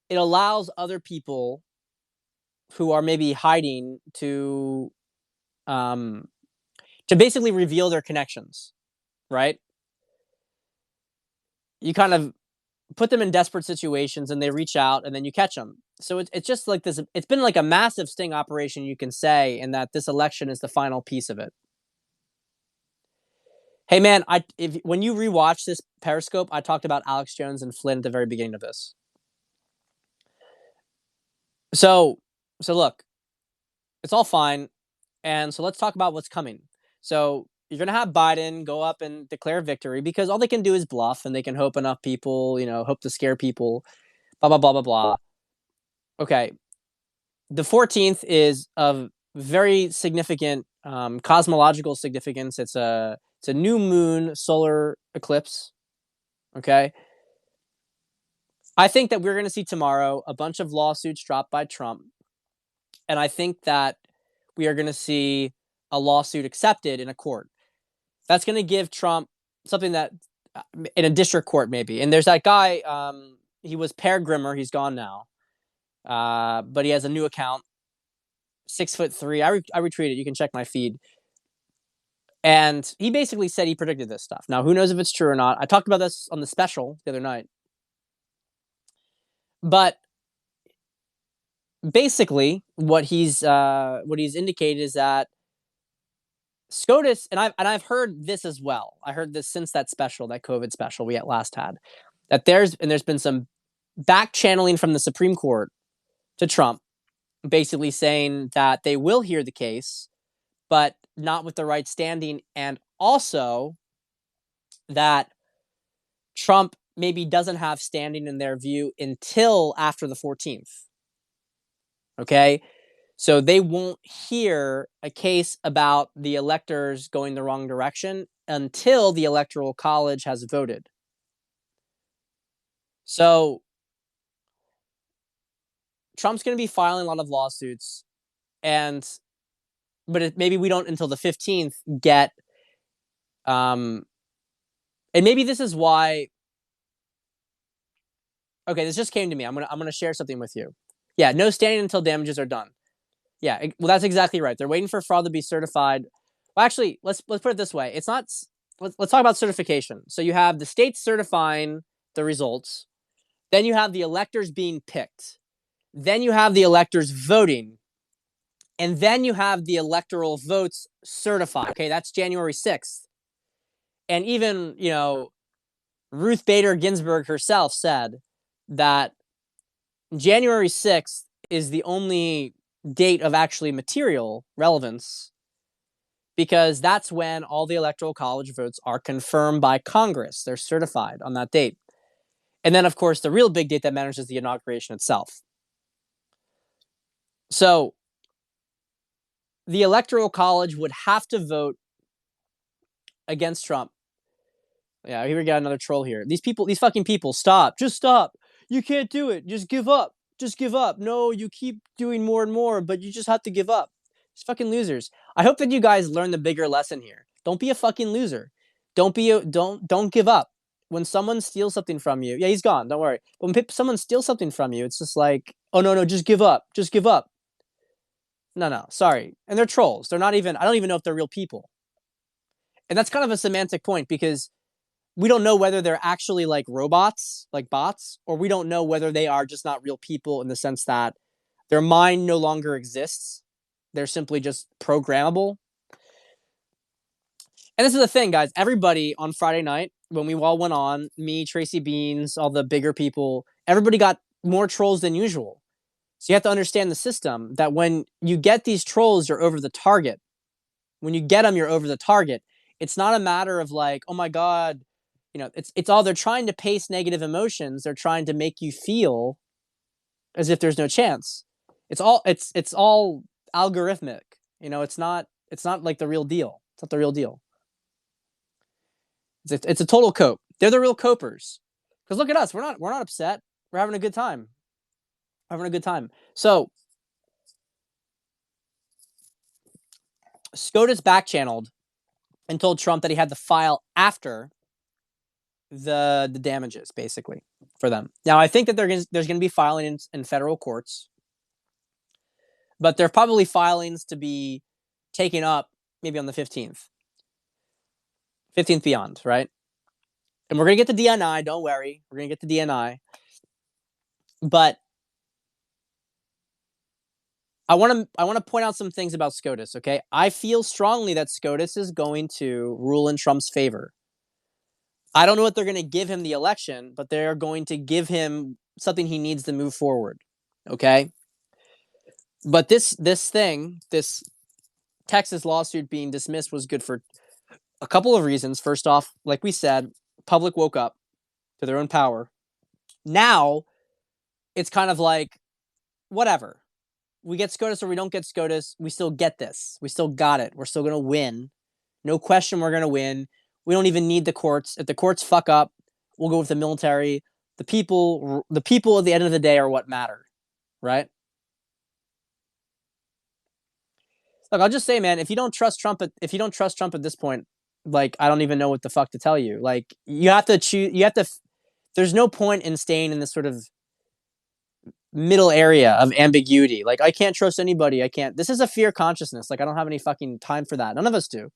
it allows other people who are maybe hiding to basically reveal their connections, right? You kind of put them in desperate situations and they reach out and then you catch them. So it's just like this. It's been like a massive sting operation, you can say, and that this election is the final piece of it. Hey man, when you rewatch this Periscope, I talked about Alex Jones and Flynn at the very beginning of this. So look, it's all fine, and so let's talk about what's coming. So you're gonna have Biden go up and declare victory, because all they can do is bluff, and they can hope enough people, hope to scare people, blah blah blah blah blah. Okay, the 14th is of very significant cosmological significance. It's a new moon solar eclipse. Okay. I think that we're going to see tomorrow a bunch of lawsuits dropped by Trump. And I think that we are going to see a lawsuit accepted in a court. That's going to give Trump something that in a district court, maybe. And there's that guy, he was Per Grimmer. He's gone now. But he has a new account, 6'3". I retweeted. You can check my feed. And he basically said he predicted this stuff. Now, who knows if it's true or not? I talked about this on the special the other night. But basically, what he's indicated is that SCOTUS, and I've heard this as well. I heard this since that special, that COVID special we last had, that there's been some back channeling from the Supreme Court to Trump, basically saying that they will hear the case, but not with the right standing, and also that Trump maybe doesn't have standing in their view until after the 14th. Okay. So they won't hear a case about the electors going the wrong direction until the Electoral College has voted. So Trump's going to be filing a lot of lawsuits, and maybe we don't until the 15th get and maybe this is why. Okay, this just came to me. I'm gonna share something with you. Yeah, no standing until damages are done. Yeah, well, that's exactly right. They're waiting for fraud to be certified. Well, actually, let's put it this way. It's not. Let's talk about certification. So you have the states certifying the results, then you have the electors being picked, then you have the electors voting, and then you have the electoral votes certified. Okay, that's January 6th. And even, Ruth Bader Ginsburg herself said that January 6th is the only date of actually material relevance, because that's when all the Electoral College votes are confirmed by Congress. They're certified on that date. And then, of course, the real big date that matters is the inauguration itself. So the Electoral College would have to vote against Trump. Yeah, here we got another troll here. These fucking people, stop. Just stop. You can't do it. Just give up. Just give up. No, you keep doing more and more, but you just have to give up. It's fucking losers. I hope that you guys learn the bigger lesson here. Don't be a fucking loser. Don't give up. When someone steals something from you, yeah, he's gone. Don't worry. But when someone steals something from you, it's just like, oh no, just give up. Just give up. No, sorry. And they're trolls. They're not even. I don't even know if they're real people. And that's kind of a semantic point, because we don't know whether they're actually like robots, like bots, or we don't know whether they are just not real people in the sense that their mind no longer exists. They're simply just programmable. And this is the thing, guys. Everybody on Friday night, when we all went on, me, Tracy Beans, all the bigger people, everybody got more trolls than usual. So you have to understand the system, that when you get these trolls, you're over the target. When you get them, you're over the target. It's not a matter of like, oh my God, it's all, they're trying to paste negative emotions. They're trying to make you feel as if there's no chance. It's all algorithmic. It's not like the real deal. It's not the real deal. It's a total cope. They're the real copers. Because look at us. We're not upset. We're having a good time. Having a good time. So SCOTUS back-channeled and told Trump that he had to file after the damages, basically, for them. Now, I think that there's going to be filing in federal courts, but there are probably filings to be taken up maybe on the 15th beyond, right? And we're going to get the DNI. Don't worry. We're going to get the DNI. But I want to point out some things about SCOTUS, okay? I feel strongly that SCOTUS is going to rule in Trump's favor. I don't know what they're going to give him the election, but they're going to give him something he needs to move forward, okay? But this Texas lawsuit being dismissed was good for a couple of reasons. First off, like we said, public woke up to their own power. Now, it's kind of like, whatever. We get SCOTUS or we don't get SCOTUS, we still get this. We still got it. We're still going to win. No question we're going to win. We don't even need the courts. If the courts fuck up, we'll go with the military. The people at the end of the day are what matter, right? Look, I'll just say, man, if you don't trust Trump at this point, like, I don't even know what the fuck to tell you. Like, you have to choose. There's no point in staying in this sort of middle area of ambiguity. Like, I can't trust anybody. I can't. This is a fear consciousness. Like, I don't have any fucking time for that. None of us do.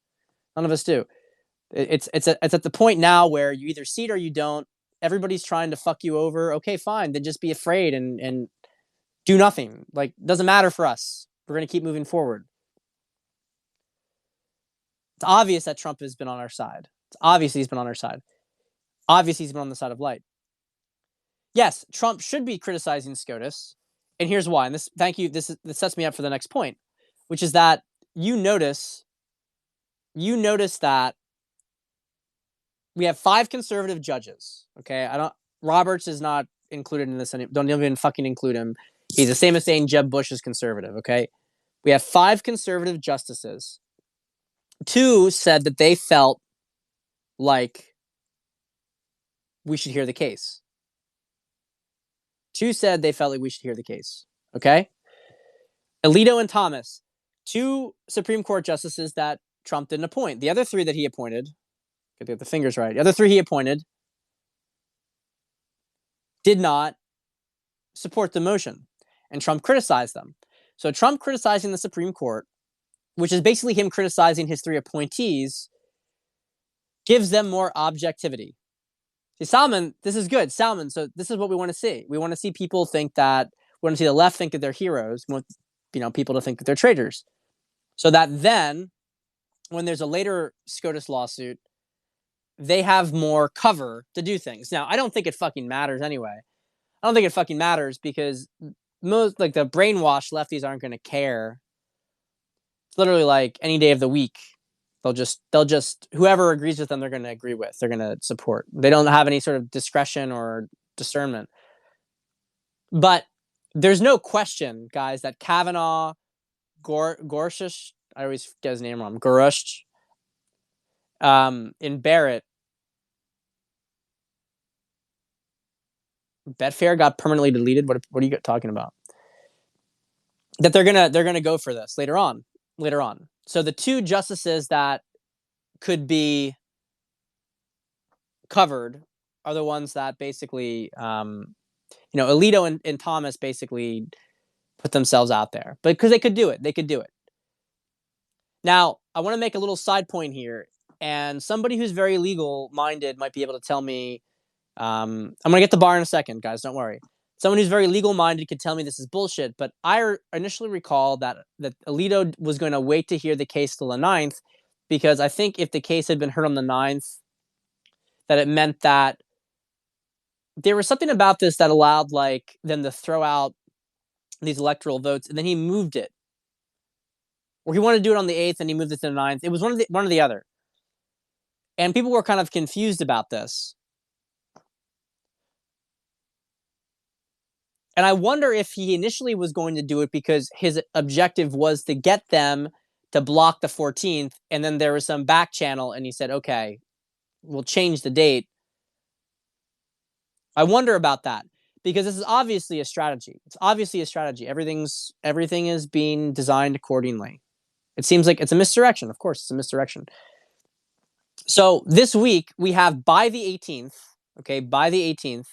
It's at the point now where you either see it or you don't. Everybody's trying to fuck you over. Okay, fine. Then just be afraid and do nothing. Like, doesn't matter for us. We're gonna keep moving forward. It's obvious that Trump has been on our side. It's obvious he's been on our side. Obviously, he's been on the side of light. yes, Trump should be criticizing SCOTUS, and here's why. And this, thank you. This sets me up for the next point, which is that you notice that we have 5 conservative judges. Okay, I don't. Roberts is not included in this. Don't even fucking include him. He's the same as saying Jeb Bush is conservative. Okay, we have 5 conservative justices. 2 said that they felt like we should hear the case. 2 said they felt like we should hear the case. Okay, Alito and Thomas, 2 Supreme Court justices that Trump didn't appoint. The other 3 that he appointed, get the fingers right. The other 3 he appointed did not support the motion, and Trump criticized them. So Trump criticizing the Supreme Court, which is basically him criticizing his 3 appointees, gives them more objectivity. See, Salman, this is good. Salman, so this is what we want to see. We want to see people think that, we want to see the left think that they're heroes. We want, people to think that they're traitors. So that then, when there's a later SCOTUS lawsuit, they have more cover to do things. Now, I don't think it fucking matters anyway. I don't think it fucking matters because most, like, the brainwashed lefties aren't going to care. It's literally like any day of the week. They'll just whoever agrees with them, they're going to agree with. They're going to support. They don't have any sort of discretion or discernment. But there's no question, guys, that Kavanaugh, Gorsuch, I always get his name wrong, Gorsuch, in Barrett, Betfair got permanently deleted. What are you talking about? That they're gonna go for this later on. So the 2 justices that could be covered are the ones that basically, Alito and Thomas basically put themselves out there, but because they could do it. Now, I want to make a little side point here, and somebody who's very legal minded might be able to tell me. I'm gonna get the bar in a second, guys. Don't worry. Someone who's very legal minded could tell me this is bullshit, but I initially recall that Alito was going to wait to hear the case till the 9th, because I think if the case had been heard on the 9th, that it meant that there was something about this that allowed them to throw out these electoral votes, and then he moved it, or he wanted to do it on the 8th and he moved it to the 9th. It was one or the other, and people were kind of confused about this. And I wonder if he initially was going to do it because his objective was to get them to block the 14th, and then there was some back channel, and he said, okay, we'll change the date. I wonder about that, because this is obviously a strategy. It's obviously a strategy. Everything is being designed accordingly. It seems like it's a misdirection. Of course, it's a misdirection. So this week, we have by the 18th, okay, by the 18th,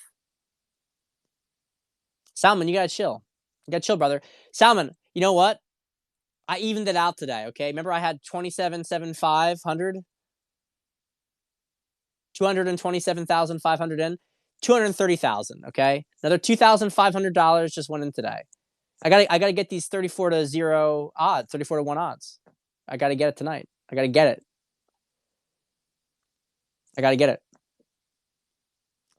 Salman, you gotta chill. You gotta chill, brother. Salman, you know what? I evened it out today, okay? Remember I had 27,500? 227,500 in? 230,000, okay? Another $2,500 just went in today. I gotta get these 34-0 odds, 34-1 odds. I gotta get it tonight. I gotta get it.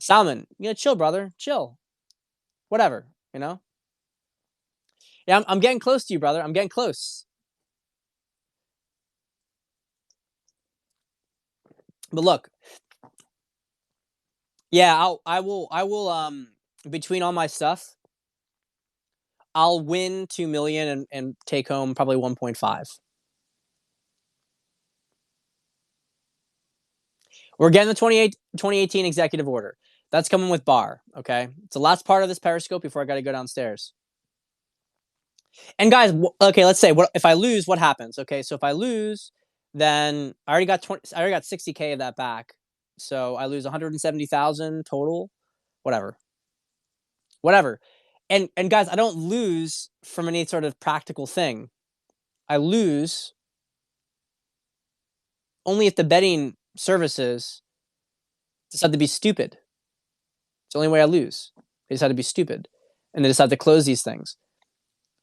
Salman, you gotta chill, brother. Chill. Whatever, Yeah, I'm getting close to you, brother. I'm getting close. But look, yeah, I will between all my stuff, I'll win 2 million and take home probably 1.5. We're getting the 2018 executive order. That's coming with Barr, okay? It's the last part of this Periscope before I got to go downstairs. And guys, okay, let's say if I lose, what happens? Okay, so if I lose, then I already got 60K of that back. So I lose 170,000 total. Whatever. And guys, I don't lose from any sort of practical thing. I lose only if the betting services decide to be stupid. It's the only way I lose. They decide to be stupid, and they decide to close these things.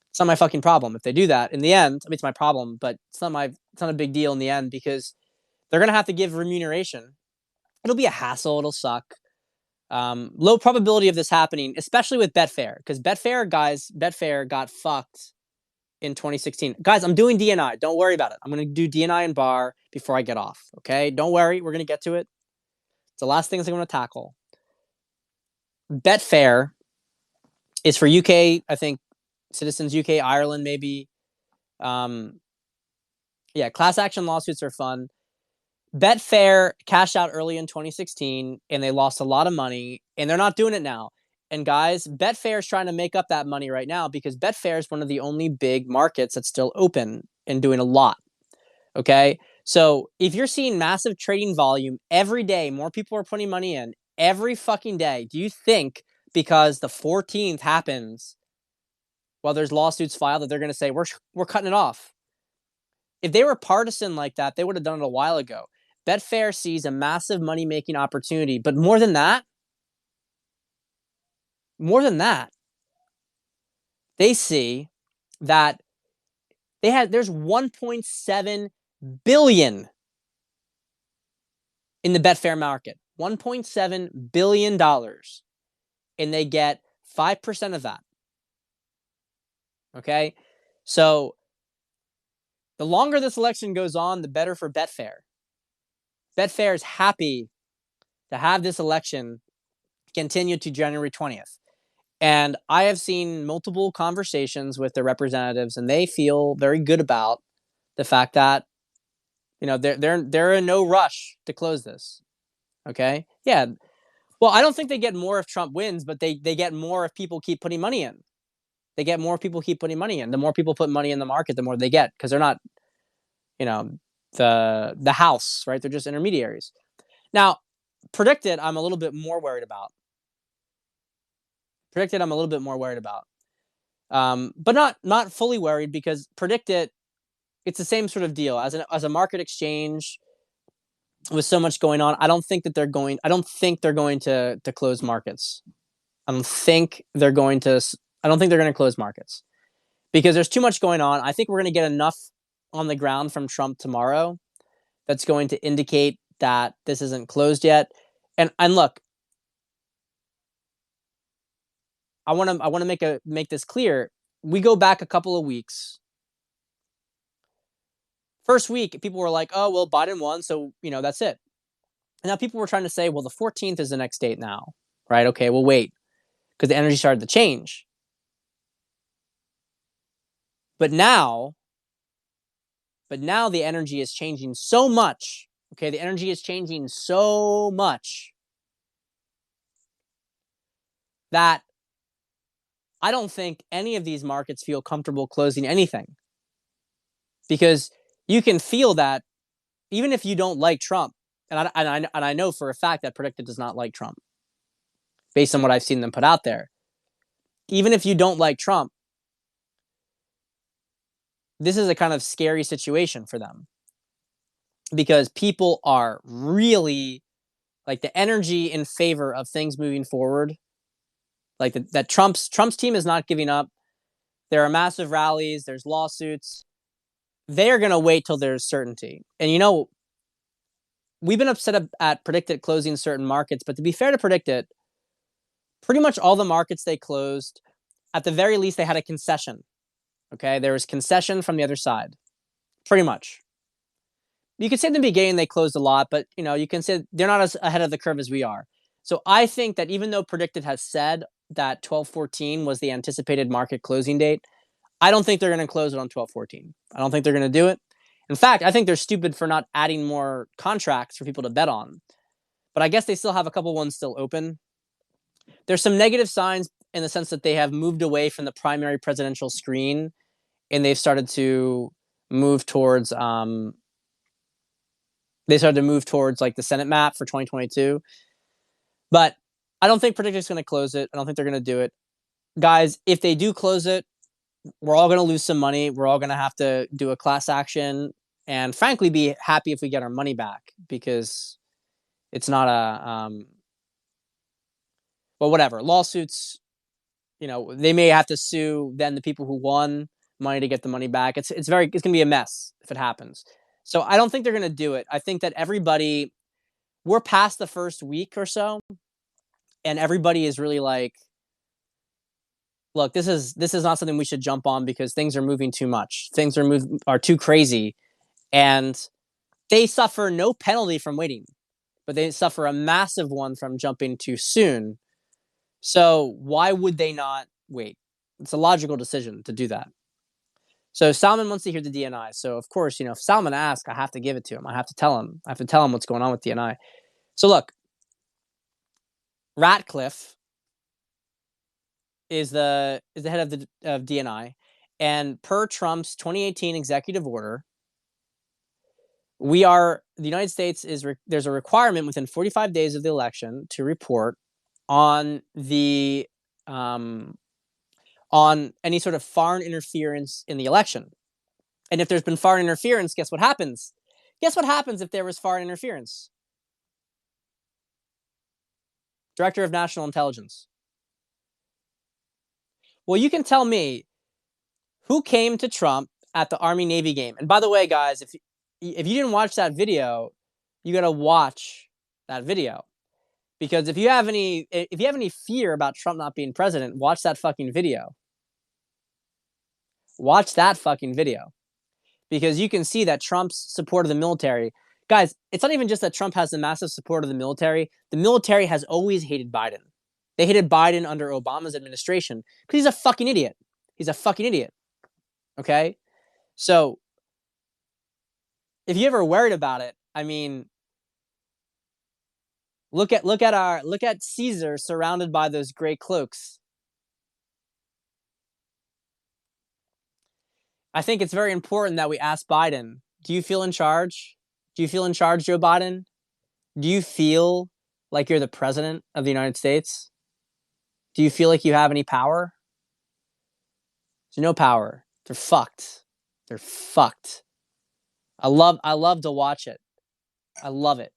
It's not my fucking problem if they do that. In the end, I mean, it's my problem, but it's not a big deal in the end, because they're gonna have to give remuneration. It'll be a hassle. It'll suck. Low probability of this happening, especially with Betfair, because Betfair got fucked in 2016. Guys, I'm doing DNI. Don't worry about it. I'm going to do DNI and bar before I get off. Okay? Don't worry. We're going to get to it. It's the last things I'm going to tackle. Betfair is for UK, I think, citizens, UK, Ireland, maybe. Yeah, class action lawsuits are fun. Betfair cashed out early in 2016, and they lost a lot of money, and they're not doing it now. And guys, Betfair is trying to make up that money right now because Betfair is one of the only big markets that's still open and doing a lot. Okay? So if you're seeing massive trading volume every day, more people are putting money in every fucking day, do you think because the 14th happens while there's lawsuits filed that they're going to say, we're cutting it off? If they were partisan like that, they would have done it a while ago. Betfair sees a massive money-making opportunity, but more than that, they see that there's 1.7 billion in the Betfair market. $1.7 billion. And they get 5% of that. Okay? So the longer this election goes on, the better for Betfair. Betfair is happy to have this election continue to January 20th. And I have seen multiple conversations with their representatives, and they feel very good about the fact that, you know, they're in no rush to close this. Okay? Yeah. Well, I don't think they get more if Trump wins, but they get more if people keep putting money in. They get more if people keep putting money in. The more people put money in the market, the more they get, because they're not, you know, the house, right? They're just intermediaries. Now, predicted, I'm a little bit more worried about. But not fully worried, because predicted, it's the same sort of deal as a market exchange with so much going on. I don't think they're going to close markets. I don't think they're going to close markets because there's too much going on. I think we're going to get enough on the ground from Trump tomorrow that's going to indicate that this isn't closed yet. And look, I want to make this clear. We go back a couple of weeks. First week, people were like, "Oh, well, Biden won, so, you know, that's it." And now people were trying to say, "Well, the 14th is the next date now." Right? Okay, well, wait, because the energy started to change. But now the energy is changing so much. Okay, the energy is changing so much that I don't think any of these markets feel comfortable closing anything, because you can feel that even if you don't like Trump, and I know for a fact that Predicted does not like Trump based on what I've seen them put out there. Even if you don't like Trump, this is a kind of scary situation for them, because people are really, like, the energy in favor of things moving forward, like that Trump's team is not giving up. There are massive rallies. There's lawsuits. They are going to wait till there's certainty. And, you know, we've been upset at Predicted closing certain markets, but to be fair to Predicted, pretty much all the markets they closed, at the very least, they had a concession. Okay, there was concession from the other side, pretty much. You could say in the beginning they closed a lot, but, you know, you can say they're not as ahead of the curve as we are. So I think that even though Predicted has said that 12/14 was the anticipated market closing date, I don't think they're going to close it on 12/14. I don't think they're going to do it. In fact, I think they're stupid for not adding more contracts for people to bet on. But I guess they still have a couple ones still open. There's some negative signs in the sense that they have moved away from the primary presidential screen, and they've started to move towards like the Senate map for 2022. But I don't think Predicted's going to close it. I don't think they're going to do it. Guys, if they do close it, we're all going to lose some money. We're all going to have to do a class action, and frankly be happy if we get our money back, because it's not well, whatever. Lawsuits, you know, they may have to sue then the people who won money to get the money back. It's going to be a mess if it happens. So I don't think they're going to do it. I think that we're past the first week or so. and everybody is really like, look, this is not something we should jump on because things are moving too much. Things are too crazy, and they suffer no penalty from waiting, but they suffer a massive one from jumping too soon. So why would they not wait? It's a logical decision to do that. So Salman wants to hear the DNI. So of course, if Salman asks, I have to give it to him. I have to tell him. I have to tell him what's going on with DNI. So look, Ratcliffe is the head of DNI, and per Trump's 2018 executive order, the United States there's a requirement within 45 days of the election to report on the on any sort of foreign interference in the election. And if there's been foreign interference, guess what happens? Guess what happens if there was foreign interference? Director of National Intelligence. Well, you can tell me who came to Trump at the Army-Navy game. And by the way, guys, if you didn't watch that video, you got to watch that video. Because if you have any fear about Trump not being president, watch that fucking video. Watch that fucking video. Because you can see that Trump's support of the military, guys, it's not even just that Trump has the massive support of the military. The military has always hated Biden. They hated Biden under Obama's administration because he's a fucking idiot. He's a fucking idiot. Okay? So if you ever worried about it, I mean, look at Caesar surrounded by those gray cloaks. I think it's very important that we ask Biden, do you feel in charge? Do you feel in charge, Joe Biden? Do you feel like you're the president of the United States? Do you feel like you have any power? There's no power. They're fucked. They're fucked. I love to watch it. I love it.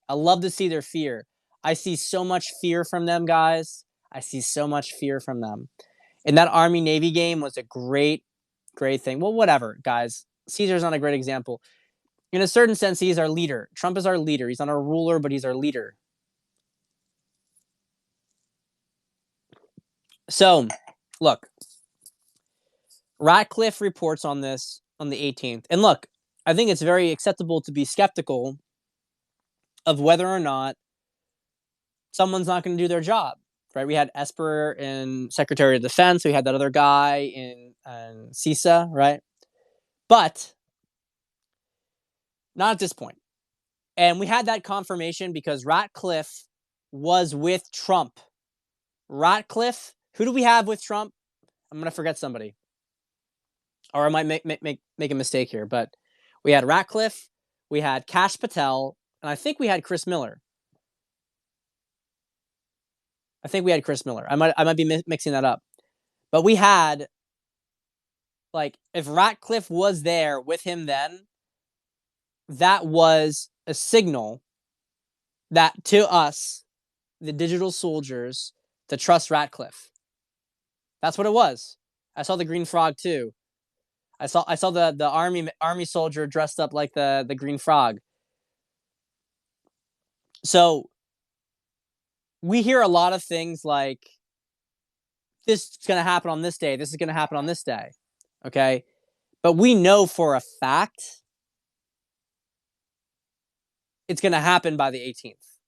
I love to see their fear. I see so much fear from them, guys. I see so much fear from them. And that Army-Navy game was a great thing. Well, whatever, guys. Caesar's not a great example. In a certain sense, he's our leader. Trump is our leader. He's not our ruler, but he's our leader. So, look, Ratcliffe reports on this on the 18th. And look, I think it's very acceptable to be skeptical of whether or not someone's not going to do their job, right? We had Esper in Secretary of Defense. We had that other guy in CISA, right? But not at this point. And we had that confirmation because Ratcliffe was with Trump. Ratcliffe, who do we have with Trump? I'm going to forget somebody. Or I might make a mistake here, but we had Ratcliffe, we had Kash Patel, and I think we had Chris Miller. I might be mixing that up. But we had, like, if Ratcliffe was there with him then, that was a signal that to us, the digital soldiers, to trust Ratcliffe. That's what it was. I saw the green frog too. I saw the army soldier dressed up like the green frog. So we hear a lot of things like, this is going to happen on this day. This is going to happen on this day. Okay. But we know for a fact it's going to happen by the 18th.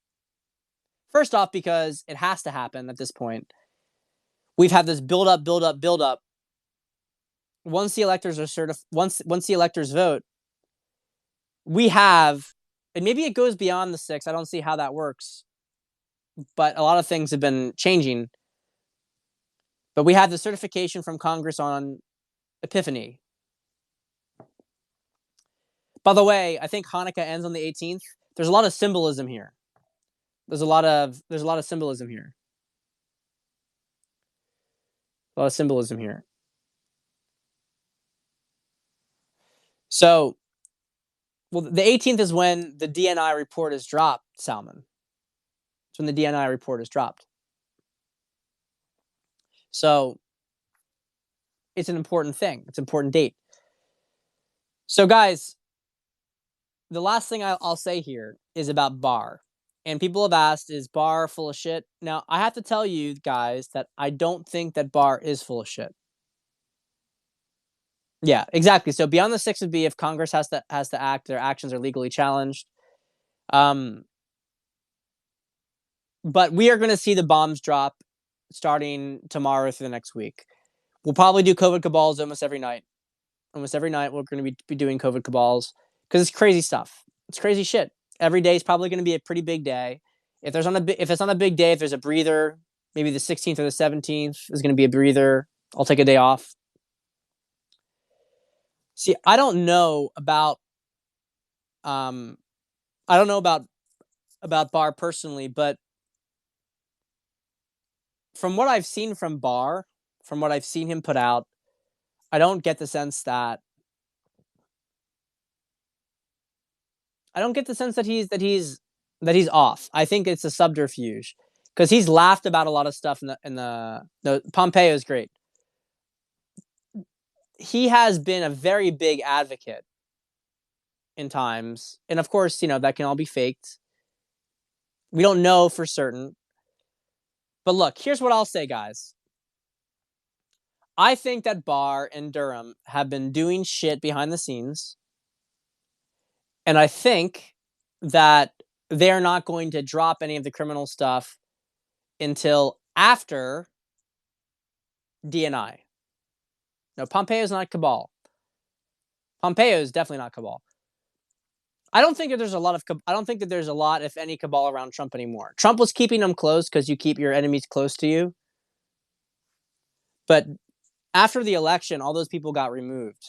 First off, because it has to happen at this point. We've had this build up. Once the electors are once the electors vote, we have, and maybe it goes beyond the 6th. I don't see how that works. But a lot of things have been changing. But we have the certification from Congress on Epiphany. By the way, I think Hanukkah ends on the 18th. There's a lot of symbolism here. There's a lot of symbolism here. A lot of symbolism here. So, well, the 18th is when the DNI report is dropped, Salman. It's when the DNI report is dropped. So, it's an important thing. It's an important date. So, guys, the last thing I'll say here is about Barr. And people have asked, is Barr full of shit? Now, I have to tell you guys that I don't think that Barr is full of shit. Yeah, exactly. So beyond the six would be if Congress has to act, their actions are legally challenged. Um, but we are going to see the bombs drop starting tomorrow through the next week. We'll probably do COVID cabals almost every night. Almost every night we're going to be doing COVID cabals because it's crazy stuff. It's crazy shit. Every day is probably going to be a pretty big day. If it's on a big day, if there's a breather, maybe the 16th or the 17th is going to be a breather. I'll take a day off. See, um I don't know about Barr personally, but from what I've seen from Barr, from what I've seen him put out, I don't get the sense that he's off. I think it's a subterfuge because he's laughed about a lot of stuff in the Pompeo is great. He has been a very big advocate in times, and of course, that can all be faked. We don't know for certain. But look, here's what I'll say, guys. I think that Barr and Durham have been doing shit behind the scenes. And I think that they're not going to drop any of the criminal stuff until after DNI. No, Pompeo is not cabal. Pompeo is definitely not cabal. I don't think that there's a lot, if any, cabal around Trump anymore. Trump was keeping them close because you keep your enemies close to you. But after the election, all those people got removed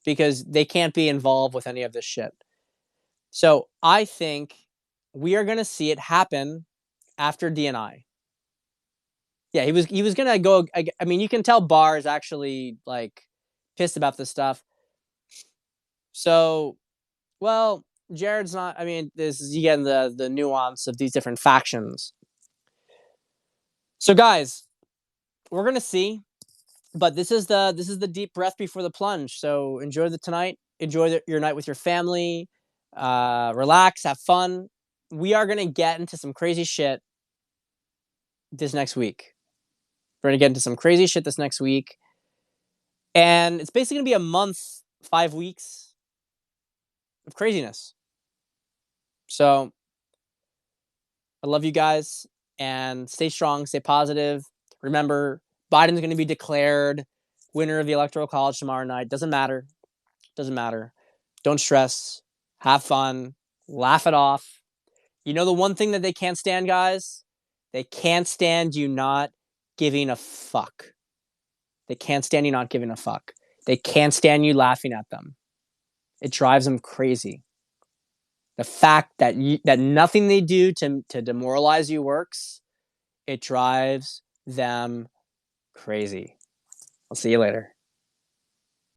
because they can't be involved with any of this shit. So I think we are going to see it happen after DNI. Yeah, he was gonna go. I mean, you can tell Barr is actually like pissed about this stuff. So, well, Jared's not. I mean, this is you getting the nuance of these different factions. So, guys, we're gonna see, but this is the deep breath before the plunge. So enjoy the tonight. Enjoy your night with your family. Relax, have fun. We are gonna get into some crazy shit this next week. We're gonna get into some crazy shit this next week. And it's basically gonna be a month, 5 weeks of craziness. So I love you guys and stay strong, stay positive. Remember, Biden's gonna be declared winner of the Electoral College tomorrow night. Doesn't matter. Doesn't matter. Don't stress. Have fun. Laugh it off. You know the one thing that they can't stand, guys? They can't stand you not giving a fuck. They can't stand you not giving a fuck. They can't stand you laughing at them. It drives them crazy. The fact that nothing they do to demoralize you works, it drives them crazy. I'll see you later.